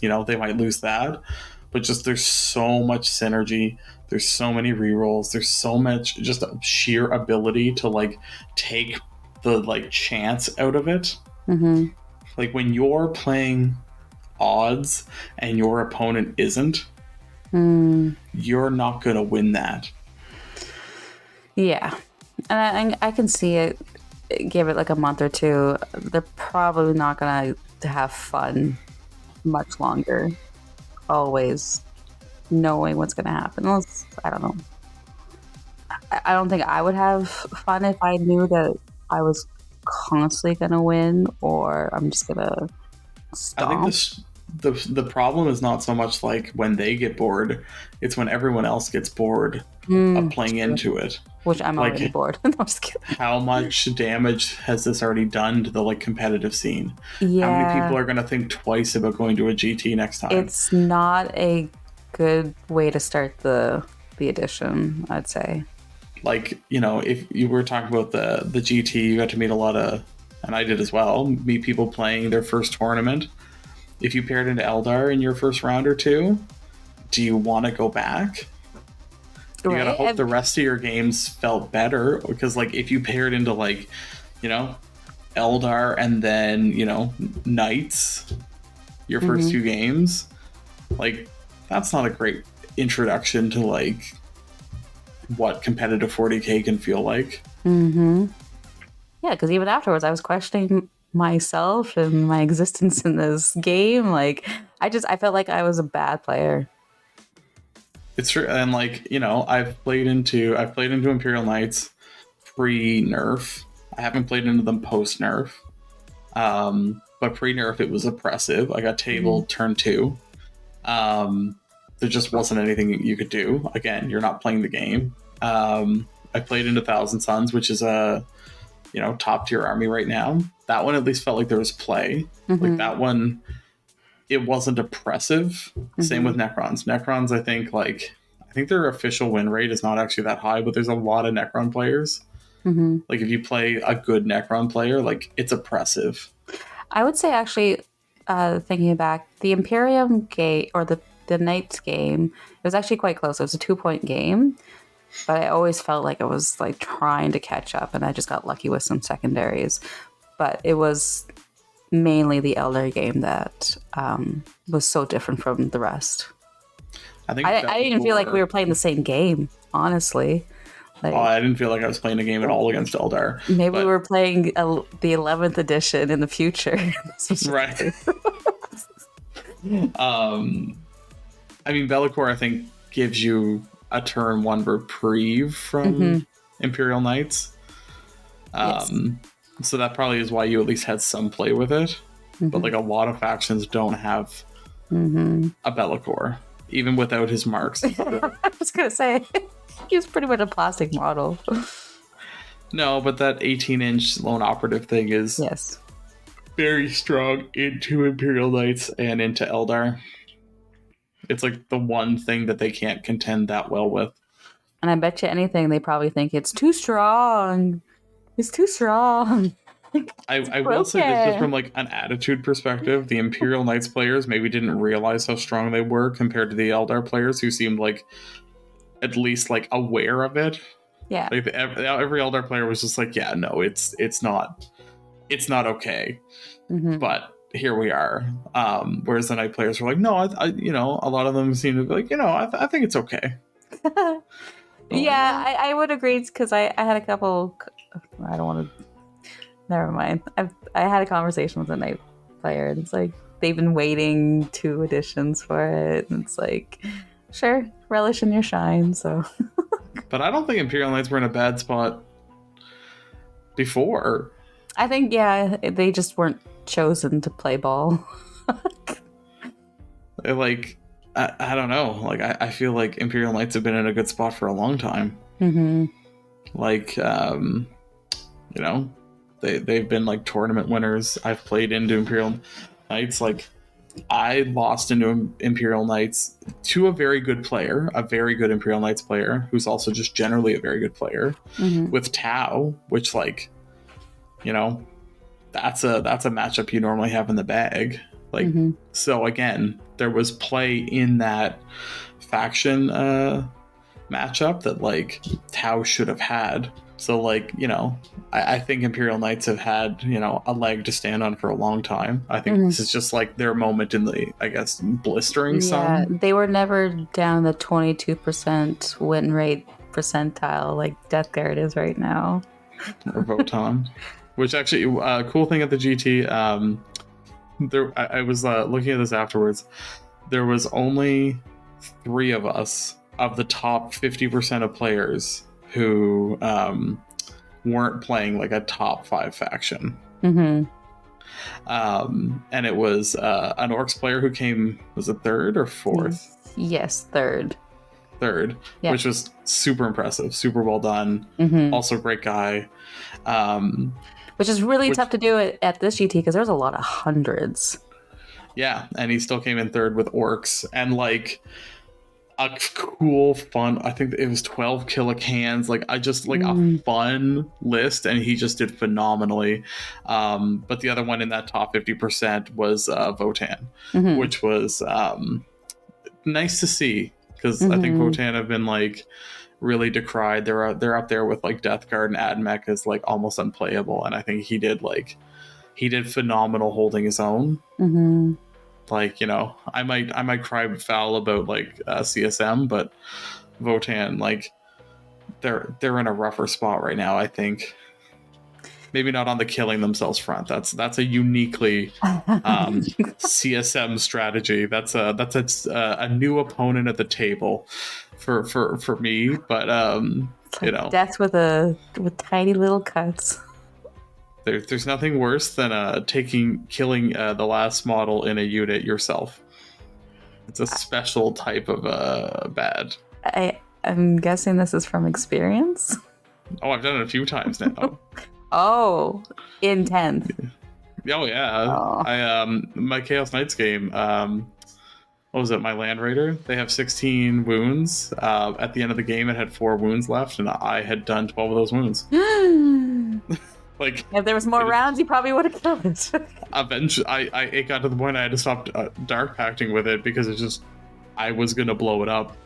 they might lose that. But just there's so much synergy. There's so many rerolls. There's so much just sheer ability to like take the like chance out of it. Like when you're playing odds and your opponent isn't, you're not going to win that. Yeah. And I can see it. Give it like a month or two. They're probably not going to have fun much longer. Always knowing what's going to happen. Unless, I don't know. I don't think I would have fun if I knew that I was constantly going to win, or I'm just going to stomp. I think the problem is not so much like when they get bored, it's when everyone else gets bored of playing into it. Which I'm like, already bored. No, I'm just kidding. How much damage has this already done to the like competitive scene? Yeah. How many people are going to think twice about going to a GT next time? It's not a good way to start the edition, I'd say. Like, if you were talking about the GT, you got to meet a lot of, and I did as well, meet people playing their first tournament. If you paired into Eldar in your first round or two, do you want to go back? You gotta hope the rest of your games felt better, because like if you paired into like, Eldar and then, Knights, your first two games, like that's not a great introduction to like what competitive 40k can feel like. Yeah, because even afterwards I was questioning myself and my existence in this game. Like I felt like I was a bad player. It's true. And like, I've played into Imperial Knights pre-nerf. I haven't played into them post-nerf. But pre-nerf it was oppressive. I got tabled turn 2. There just wasn't anything you could do. Again, you're not playing the game. I played into Thousand Suns, which is a top tier army right now. That one at least felt like there was play. Like that one, it wasn't oppressive. Same with Necrons. Necrons, I think their official win rate is not actually that high, but there's a lot of Necron players. Like if you play a good Necron player, like it's oppressive. I would say actually, thinking back, the Imperium game or the Knights game, it was actually quite close. It was a 2-point game, but I always felt like I was like trying to catch up, and I just got lucky with some secondaries. But it was mainly the Eldar game that was so different from the rest. I didn't even feel like we were playing the same game, honestly. Like, I didn't feel like I was playing a game at all against Eldar. Maybe we were playing the 11th edition in the future. Right. I mean, Bellicor, I think, gives you a turn 1 reprieve from Imperial Knights. Yes. So that probably is why you at least had some play with it. But like a lot of factions don't have a Bellicor, even without his marks. I was going to say, he's pretty much a plastic model. No, but that 18-inch lone operative thing is very strong into Imperial Knights and into Eldar. It's like the one thing that they can't contend that well with. And I bet you anything, they probably think it's too strong. It's too strong. I will say that just from like an attitude perspective, the Imperial Knights players maybe didn't realize how strong they were compared to the Eldar players, who seemed like at least like aware of it. Yeah. Like every Eldar player was just like, yeah, no, it's not okay. But here we are. Whereas the Knight players were like, no, a lot of them seem to be like, I think it's okay. Yeah, I would agree, because I had a couple. I don't want to Never mind. I had a conversation with a night player, and it's like they've been waiting 2 editions for it, and it's like, sure, relish in your shine. So, But I don't think Imperial Knights were in a bad spot before. I think they just weren't chosen to play ball. Like, I don't know. Like, I feel like Imperial Knights have been in a good spot for a long time. Mm-hmm. Like, you know, they've been like tournament winners. I've played into Imperial Knights. Like, I lost into Imperial Knights to a very good player, a very good Imperial Knights player, who's also just generally a very good player, with Tau, which, like, you know, that's a matchup you normally have in the bag. Like, so again, there was play in that faction matchup that, like, Tau should have had. So, like, you know, I think Imperial Knights have had, you know, a leg to stand on for a long time. I think this is just like their moment in the, I guess, blistering sun. They were never down the 22% win rate percentile like Death Guard is right now. Or Votan. Which actually, cool thing at the GT, I was looking at this afterwards. There was only 3 of us of the top 50% of players who weren't playing like a top 5 faction. And it was an Orcs player who came, was it 3rd or 4th? Yes, 3rd. Yeah. Which was super impressive, super well done. Also great guy. Which is really tough to do at this GT because there's a lot of hundreds. Yeah, and he still came in 3rd with Orcs, and like a cool, fun, I think it was 12 kilocans, like I just like a fun list, and he just did phenomenally. But the other one in that top 50% was Votan, which was nice to see, because I think Votan have been like really decried. They're up there with like Death Guard and Admech as like almost unplayable, and I think he did phenomenal holding his own. Like, you know, I might cry foul about like CSM, but Votan, like, they're in a rougher spot right now. I think maybe not on the killing themselves front. That's a uniquely CSM strategy. That's a new opponent at the table for me. But you know, death with tiny little cuts. There's nothing worse than killing the last model in a unit yourself. It's a special type of bad. I'm guessing this is from experience. Oh, I've done it a few times now. Oh, in 10th. Oh yeah. I my Chaos Knights game. What was it? My Land Raider. They have 16 wounds. At the end of the game, it had 4 wounds left, and I had done 12 of those wounds. Like, if there was more rounds, you probably would have killed it. Eventually, it got to the point I had to stop dark pacting with it because it's just, I was gonna blow it up.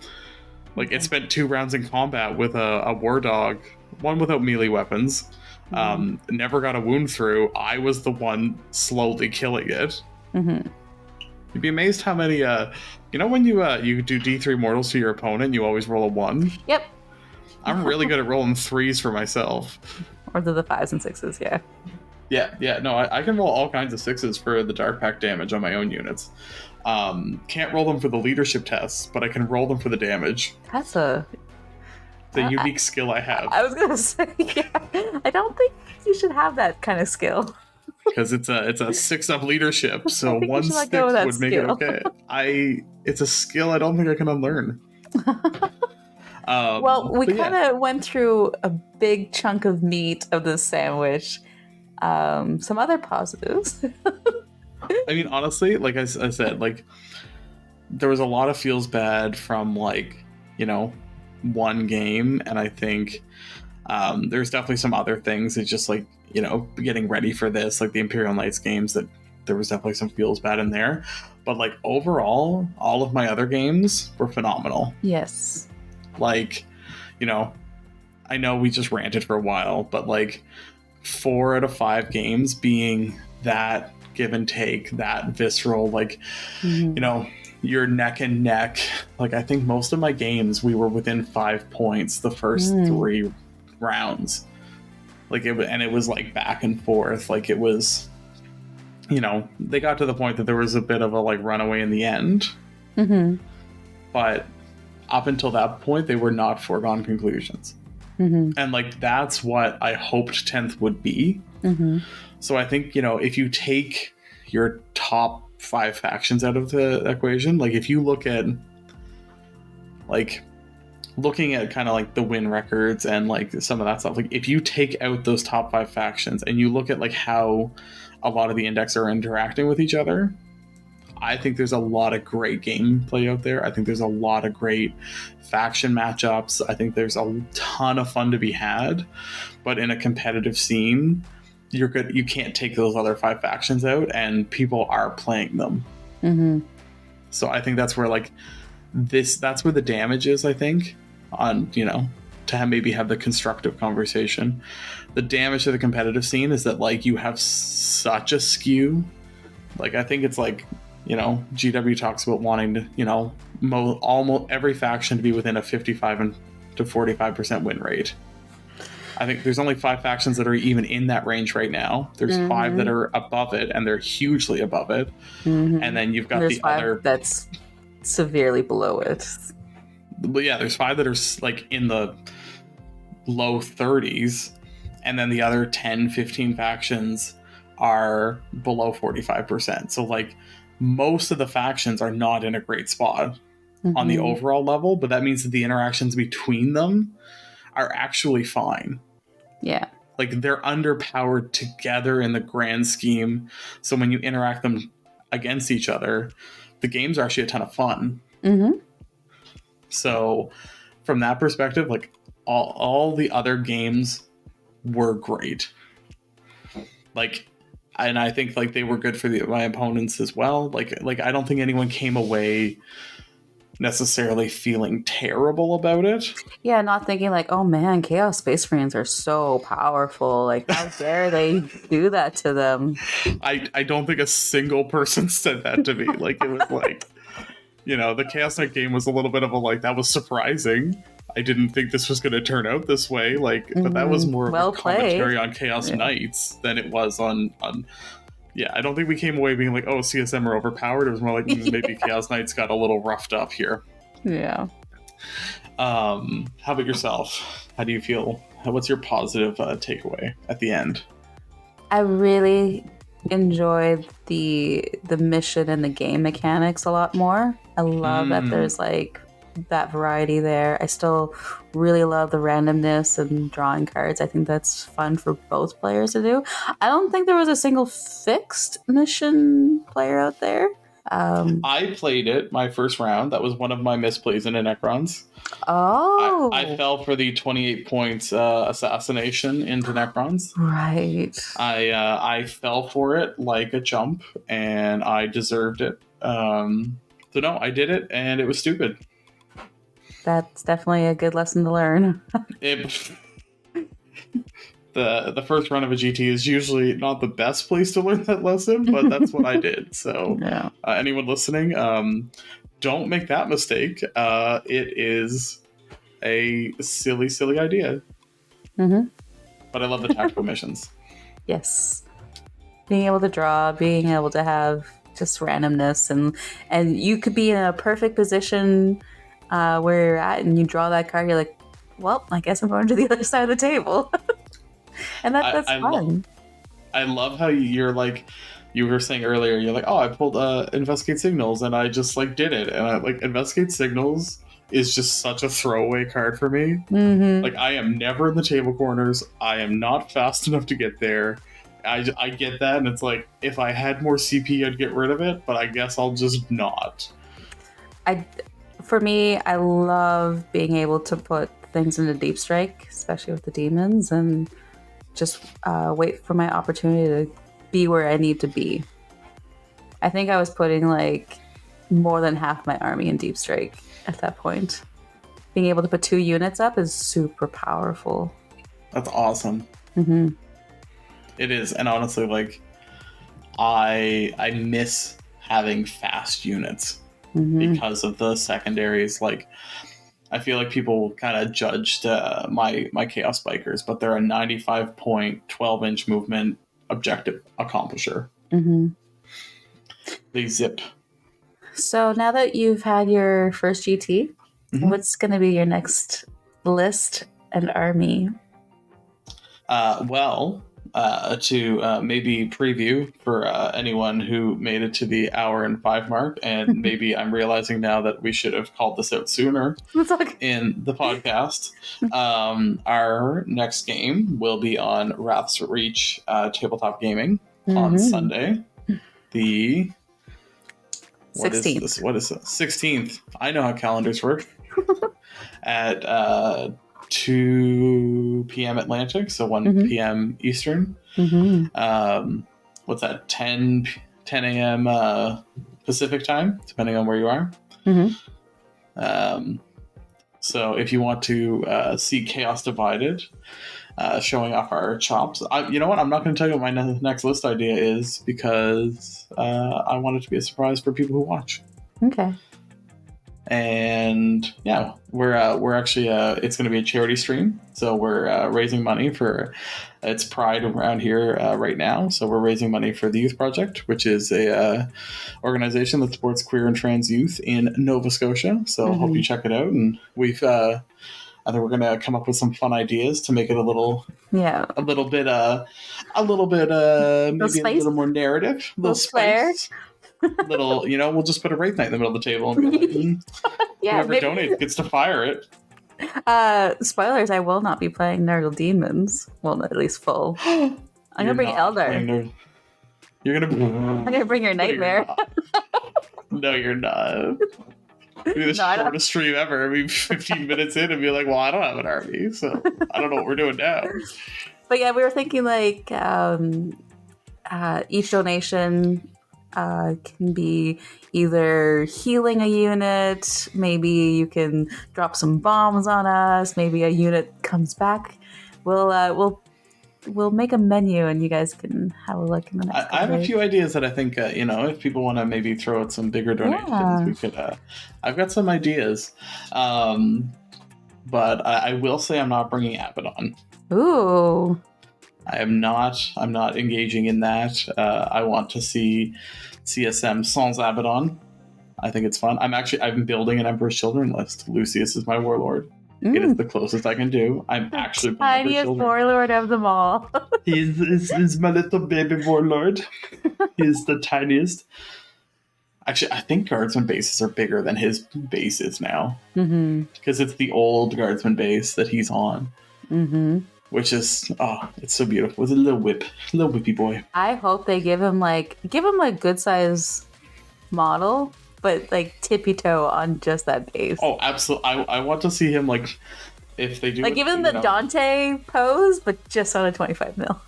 Like, it spent 2 rounds in combat with a war dog, one without melee weapons. Never got a wound through. I was the one slowly killing it. You'd be amazed how many. You know when you do D3 mortals to your opponent, you always roll a 1. Yep. I'm really good at rolling 3s for myself. Or the 5s and 6s, yeah. Yeah. No, I can roll all kinds of 6s for the dark pack damage on my own units. Can't roll them for the leadership tests, but I can roll them for the damage. That's a unique skill I have. I was gonna say, yeah. I don't think you should have that kind of skill. Because it's a 6-up leadership, so 1 6 would make it okay. It's a skill I don't think I can unlearn. Well, we kind of went through a big chunk of meat of this sandwich. Some other positives. I mean, honestly, like I said, like, there was a lot of feels bad from, like, you know, one game, and I think there's definitely some other things. It's just like, you know, getting ready for this, like the Imperial Knights games, that there was definitely some feels bad in there. But like overall, all of my other games were phenomenal. Yes. Like, you know, I know we just ranted for a while, but like 4 out of 5 games being that give and take, that visceral, like, you know, you're neck and neck. Like, I think most of my games we were within 5 points the first 3 rounds. Like and it was like back and forth. Like it was, they got to the point that there was a bit of a like runaway in the end. But up until that point, they were not foregone conclusions. And like that's what I hoped 10th would be. So I think, if you take your top 5 factions out of the equation, like if you look at looking at kind of like the win records and like some of that stuff, like if you take out those top 5 factions and you look at like how a lot of the index are interacting with each other, I think there's a lot of great gameplay out there. I think there's a lot of great faction matchups. I think there's a ton of fun to be had, but in a competitive scene, you can't take those other 5 factions out, and people are playing them. So I think that's where that's where the damage is, I think, on, to maybe have the constructive conversation. The damage to the competitive scene is that like you have such a skew. Like I think it's like, GW talks about wanting to, almost every faction to be within a 55 to 45% win rate. I think there's only 5 factions that are even in that range right now. There's 5 that are above it, and they're hugely above it. And then you've got there's the 5 other that's severely below it. But yeah, there's 5 that are like in the low 30s, and then the other 10, 15 factions are below 45%. So like most of the factions are not in a great spot on the overall level, but that means that the interactions between them are actually fine. Yeah. Like they're underpowered together in the grand scheme. So when you interact them against each other, the games are actually a ton of fun. So from that perspective, like all the other games were great. Like, and I think like they were good for my opponents as well. Like I don't think anyone came away necessarily feeling terrible about it. Yeah, not thinking like, oh man, Chaos Space Marines are so powerful. Like, how dare they do that to them? I don't think a single person said that to me. Like, it was like, the Chaos Knight game was a little bit of a like, that was surprising. I didn't think this was going to turn out this way. Like, but that was more of a commentary on Chaos Knights than it was on. Yeah, I don't think we came away being like, oh, CSM are overpowered. It was more like maybe Chaos Knights got a little roughed up here. Yeah. How about yourself? How do you feel? What's your positive takeaway at the end? I really enjoyed the mission and the game mechanics a lot more. I love that there's like that variety there. I still really love the randomness and drawing cards. I think that's fun for both players to do. I don't think there was a single fixed mission player out there. I played it my first round. That was one of my misplays in Necrons. Oh. I fell for the 28 points assassination into Necrons. Right. I fell for it like a chump, and I deserved it. So no, I did it, and it was stupid. That's definitely a good lesson to learn. The first run of a GT is usually not the best place to learn that lesson, but that's what I did. So yeah. Anyone listening, don't make that mistake. It is a silly, silly idea. But I love the tactical missions. Yes. Being able to draw, being able to have just randomness, and you could be in a perfect position where you're at, and you draw that card, you're like, well, I guess I'm going to the other side of the table. And that's fun. I love how you're like, you were saying earlier, you're like, oh, I pulled Investigate Signals, and I just like did it. And I like Investigate Signals is just such a throwaway card for me. Like I am never in the table corners. I am not fast enough to get there. I get that, and it's like, if I had more CP, I'd get rid of it, but I guess I'll just not. For me, I love being able to put things into Deep Strike, especially with the demons, and just wait for my opportunity to be where I need to be. I think I was putting like more than half my army in Deep Strike at that point. Being able to put 2 units up is super powerful. That's awesome. It is, and honestly, like I miss having fast units because of the secondaries. Like I feel like people kind of judged my Chaos Bikers, but they're a 95 point, 12-inch movement objective accomplisher. Mm-hmm. They zip. So now that you've had your first GT, what's going to be your next list and army? To maybe preview for anyone who made it to the hour and 5 mark, and maybe I'm realizing now that we should have called this out sooner in the podcast. Our next game will be on Wrath's Reach Tabletop Gaming on Sunday, the 16th. What is it? 16th. I know how calendars work. At 2 p.m. Atlantic, so 1 p.m. Eastern. What's that? 10 a.m. Pacific time, depending on where you are. So if you want to see Chaos Divided, showing off our chops, you know what? I'm not going to tell you what my next list idea is, because I want it to be a surprise for people who watch. Okay. And yeah, we're actually it's going to be a charity stream, so we're raising money for it's Pride around here right now, so we're raising money for the Youth Project, which is a organization that supports queer and trans youth in Nova Scotia. So I hope you check it out, and we've I think we're going to come up with some fun ideas to make it a little bit maybe a little more narrative, a little spice. Little, we'll just put a Wraith Knight in the middle of the table and be like, whoever donates gets to fire it. Spoilers, I will not be playing Nurgle Demons. Well, at least full. I'm gonna bring Eldar. You're gonna I'm gonna bring your Nightmare. No, you're not. It'll be the shortest stream ever. I mean, 15 minutes in and be like, well, I don't have an army, so I don't know what we're doing now. But yeah, we were thinking like each donation can be either healing a unit, maybe you can drop some bombs on us, maybe a unit comes back. We'll make a menu and you guys can have a look in the next I have a few ideas that I think if people want to maybe throw out some bigger donations, we could I've got some ideas, but I will say I'm not bringing Abaddon. Ooh. I'm not engaging in that. I want to see CSM sans Abaddon. I think it's fun. I'm building an Emperor's Children list. Lucius is my warlord. It is the closest I can do. I'm actually tiniest warlord of them all. He's my little baby warlord. He's the tiniest. Actually, I think Guardsman bases are bigger than his bases now. Because it's the old Guardsman base that he's on. Which is, it's so beautiful. It's a little whippy boy. I hope they give him a good size model, but like tippy toe on just that base. Oh, absolutely. I want to see him if they do give him the Dante pose, but just on a 25 mil.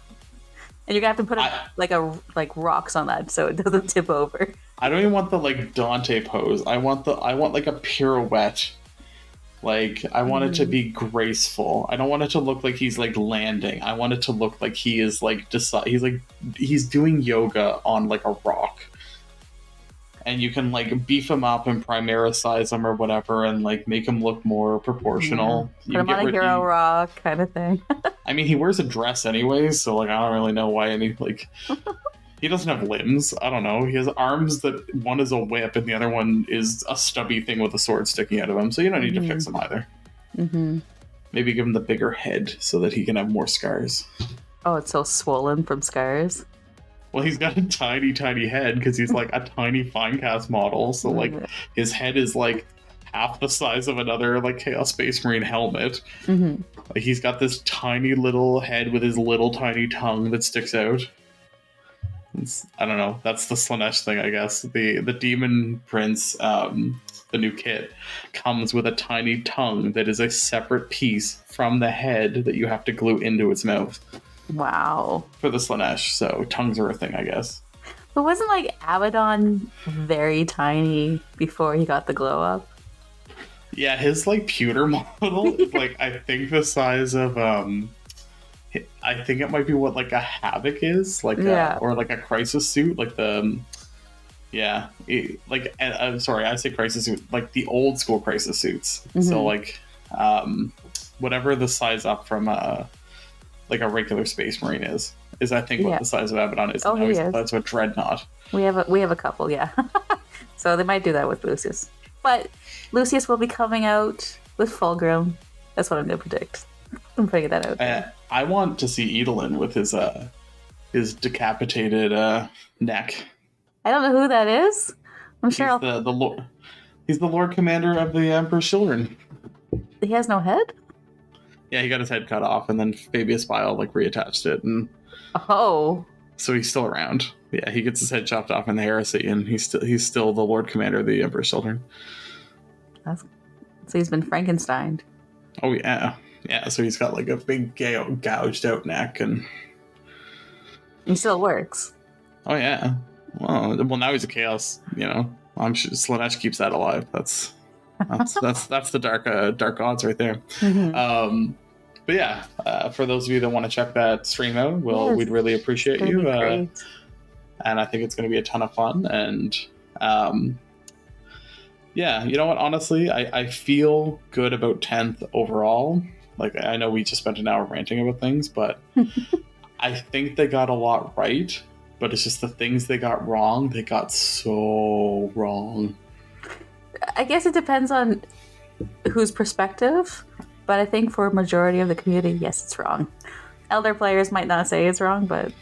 And you're gonna have to put rocks on that so it doesn't tip over. I don't even want the Dante pose. I want a pirouette. I want it to be graceful. I don't want it to look like he's landing. I want it to look like he is he's doing yoga on a rock. And you can beef him up and Primera size him or whatever and make him look more proportional. Put him on a hero rock kind of thing. I mean, he wears a dress anyways, so I don't really know why he doesn't have limbs. I don't know. He has arms that one is a whip and the other one is a stubby thing with a sword sticking out of him. So you don't need to fix him either. Maybe give him the bigger head so that he can have more scars. Oh, it's so swollen from scars. Well, he's got a tiny, tiny head because he's a tiny Finecast model. So his head is half the size of another Chaos Space Marine helmet. He's got this tiny little head with his little tiny tongue that sticks out. I don't know. That's the Slanesh thing, I guess. The Demon Prince, the new kit, comes with a tiny tongue that is a separate piece from the head that you have to glue into its mouth. Wow. For the Slanesh, so tongues are a thing, I guess. But wasn't Abaddon very tiny before he got the glow up? Yeah, his pewter model is I think the size of I think it might be what a Havoc is, or a Crisis suit, Yeah, I'm sorry, I say crisis suit, like the old school crisis suits. So like, whatever the size up from like a regular Space Marine is I think what Yeah. the size of Abaddon is. Oh, Now he he's is. that's what Dreadnought. We have a couple, yeah. So they might do that with Lucius, but Lucius will be coming out with Fulgrim. That's what I'm gonna predict. I'm putting that out there. I want to see Edelin with his decapitated neck. I don't know who that is. I'm He's sure the Lord. He's the Lord Commander of the Emperor's Children. he has no head. Yeah, he got his head cut off, and then Fabius Bile like reattached it, and Oh, so he's still around. Yeah, he gets his head chopped off in the heresy, and he's still the Lord Commander of the Emperor's Children. so he's been Frankensteined. Oh yeah, yeah. So he's got like a big gouged out neck, and He still works. oh yeah. Well, now he's a chaos. You know, I'm sure Slanesh keeps that alive. That's the dark gods right there. But yeah, for those of you that want to check that stream out, we'd really appreciate you. And I think it's going to be a ton of fun. And yeah, you know what? Honestly, I feel good about 10th overall. Like, I know we just spent an hour ranting about things, but I think they got a lot right. But it's just the things they got wrong, they got so wrong. I guess it depends on whose perspective, but I think for a majority of the community, yes, it's wrong. Elder players might not say it's wrong, but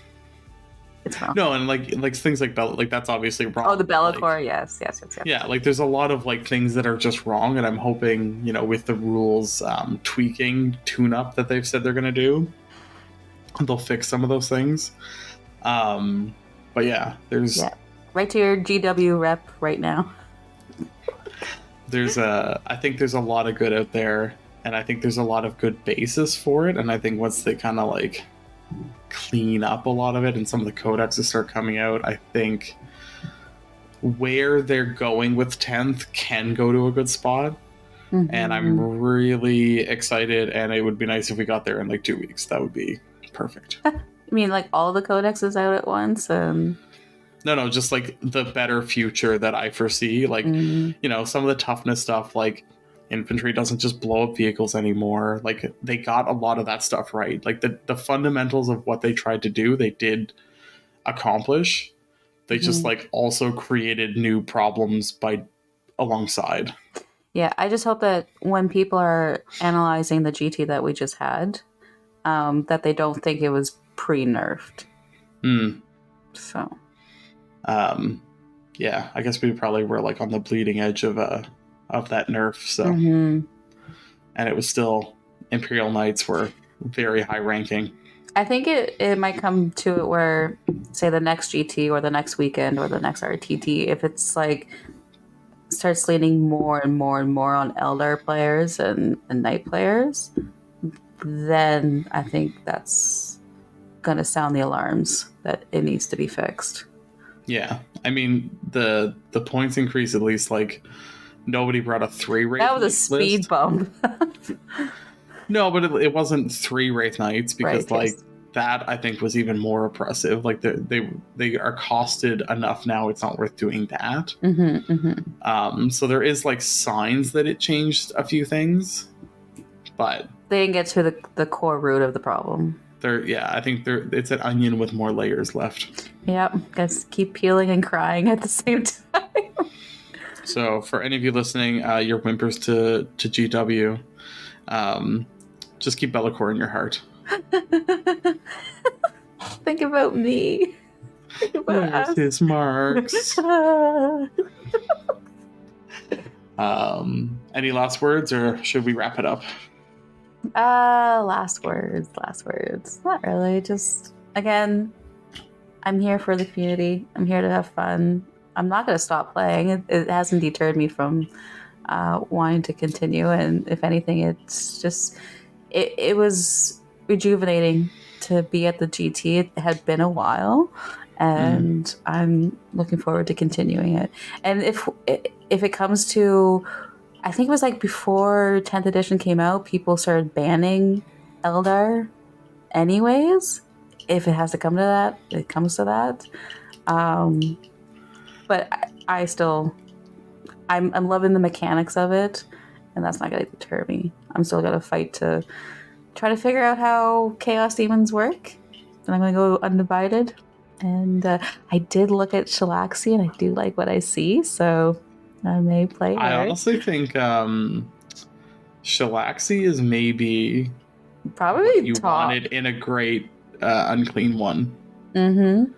it's wrong. No, and like things like that's obviously wrong. Oh, the Bellacore, like, yes. Yeah, like there's a lot of like things that are just wrong, and I'm hoping, you know, with the rules tweaking, tune-up that they've said they're going to do, they'll fix some of those things. But yeah, there's right to your GW rep right now. I think there's a lot of good out there, and I think there's a lot of good basis for it, and I think once they kind of like clean up a lot of it and some of the codexes start coming out, I think where they're going with 10th can go to a good spot. And I'm really excited, and it would be nice if we got there in like 2 weeks. That would be perfect. You mean like all the codexes out at once? No, just like the better future that I foresee. Like, you know, some of the toughness stuff, like infantry doesn't just blow up vehicles anymore. Like, they got a lot of that stuff right. Like, the fundamentals of what they tried to do, they did accomplish. They just like also created new problems by alongside. Yeah, I just hope that when people are analyzing the GT that we just had, that they don't think it was pre-nerfed. So yeah, I guess we probably were like on the bleeding edge of that nerf. So and it was still Imperial Knights were very high ranking. I think it might come to it where, say, the next GT or the next weekend or the next RTT, if it's like starts leaning more and more and more on Elder players and Knight players, then I think that's going to sound the alarms that it needs to be fixed. Yeah, I mean the points increase, at least like nobody brought a 3 Wraith. That was a speed bump. No, but it wasn't 3 Wraith Knights, because that I think was even more oppressive. Like they are costed enough now; it's not worth doing that. So there is like signs that it changed a few things, but they didn't get to the core root of the problem. I think it's an onion with more layers left. Yep, guys, keep peeling and crying at the same time. So for any of you listening, your whimpers to GW, just keep Bellacore in your heart. Think about me. Think about us. His marks. Any last words, or should we wrap it up? Last words. Not really. Just, again, I'm here for the community. I'm here to have fun. I'm not going to stop playing. It hasn't deterred me from wanting to continue. And if anything, it's just, it was rejuvenating to be at the GT. It had been a while, and I'm looking forward to continuing it. And if it comes to, I think it was like before 10th edition came out, people started banning Eldar anyways. If it has to come to that, it comes to that. But I still, I'm loving the mechanics of it, and that's not going to deter me. I'm still going to fight to try to figure out how Chaos Demons work. And I'm going to go undivided. And I did look at Shalaxi, and I do like what I see, so I may play I her. honestly think Shalaxi is maybe Probably what you top. wanted in a great unclean one. Mm-hmm.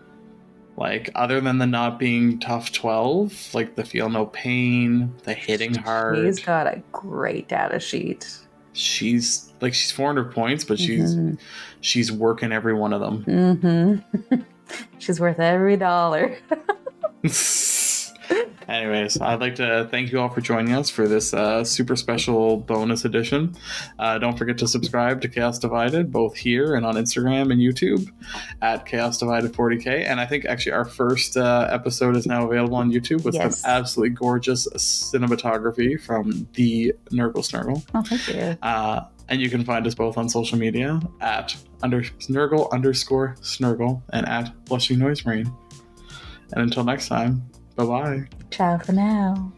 Like, other than the not being tough 12, like the feel no pain, the hitting hard. She's got a great data sheet. She's 400 points, but she's working every one of them. Mm-hmm. She's worth every dollar. Anyways, I'd like to thank you all for joining us for this super special bonus edition. Don't forget to subscribe to Chaos Divided, both here and on Instagram and YouTube at Chaos Divided 40K. And I think actually our first episode is now available on YouTube with some absolutely gorgeous cinematography from the Nurgle Snurgle. Oh, thank you. And you can find us both on social media at Nurgle_Snurgle and at BlushingNoiseMarine. And until next time, bye-bye. Ciao for now.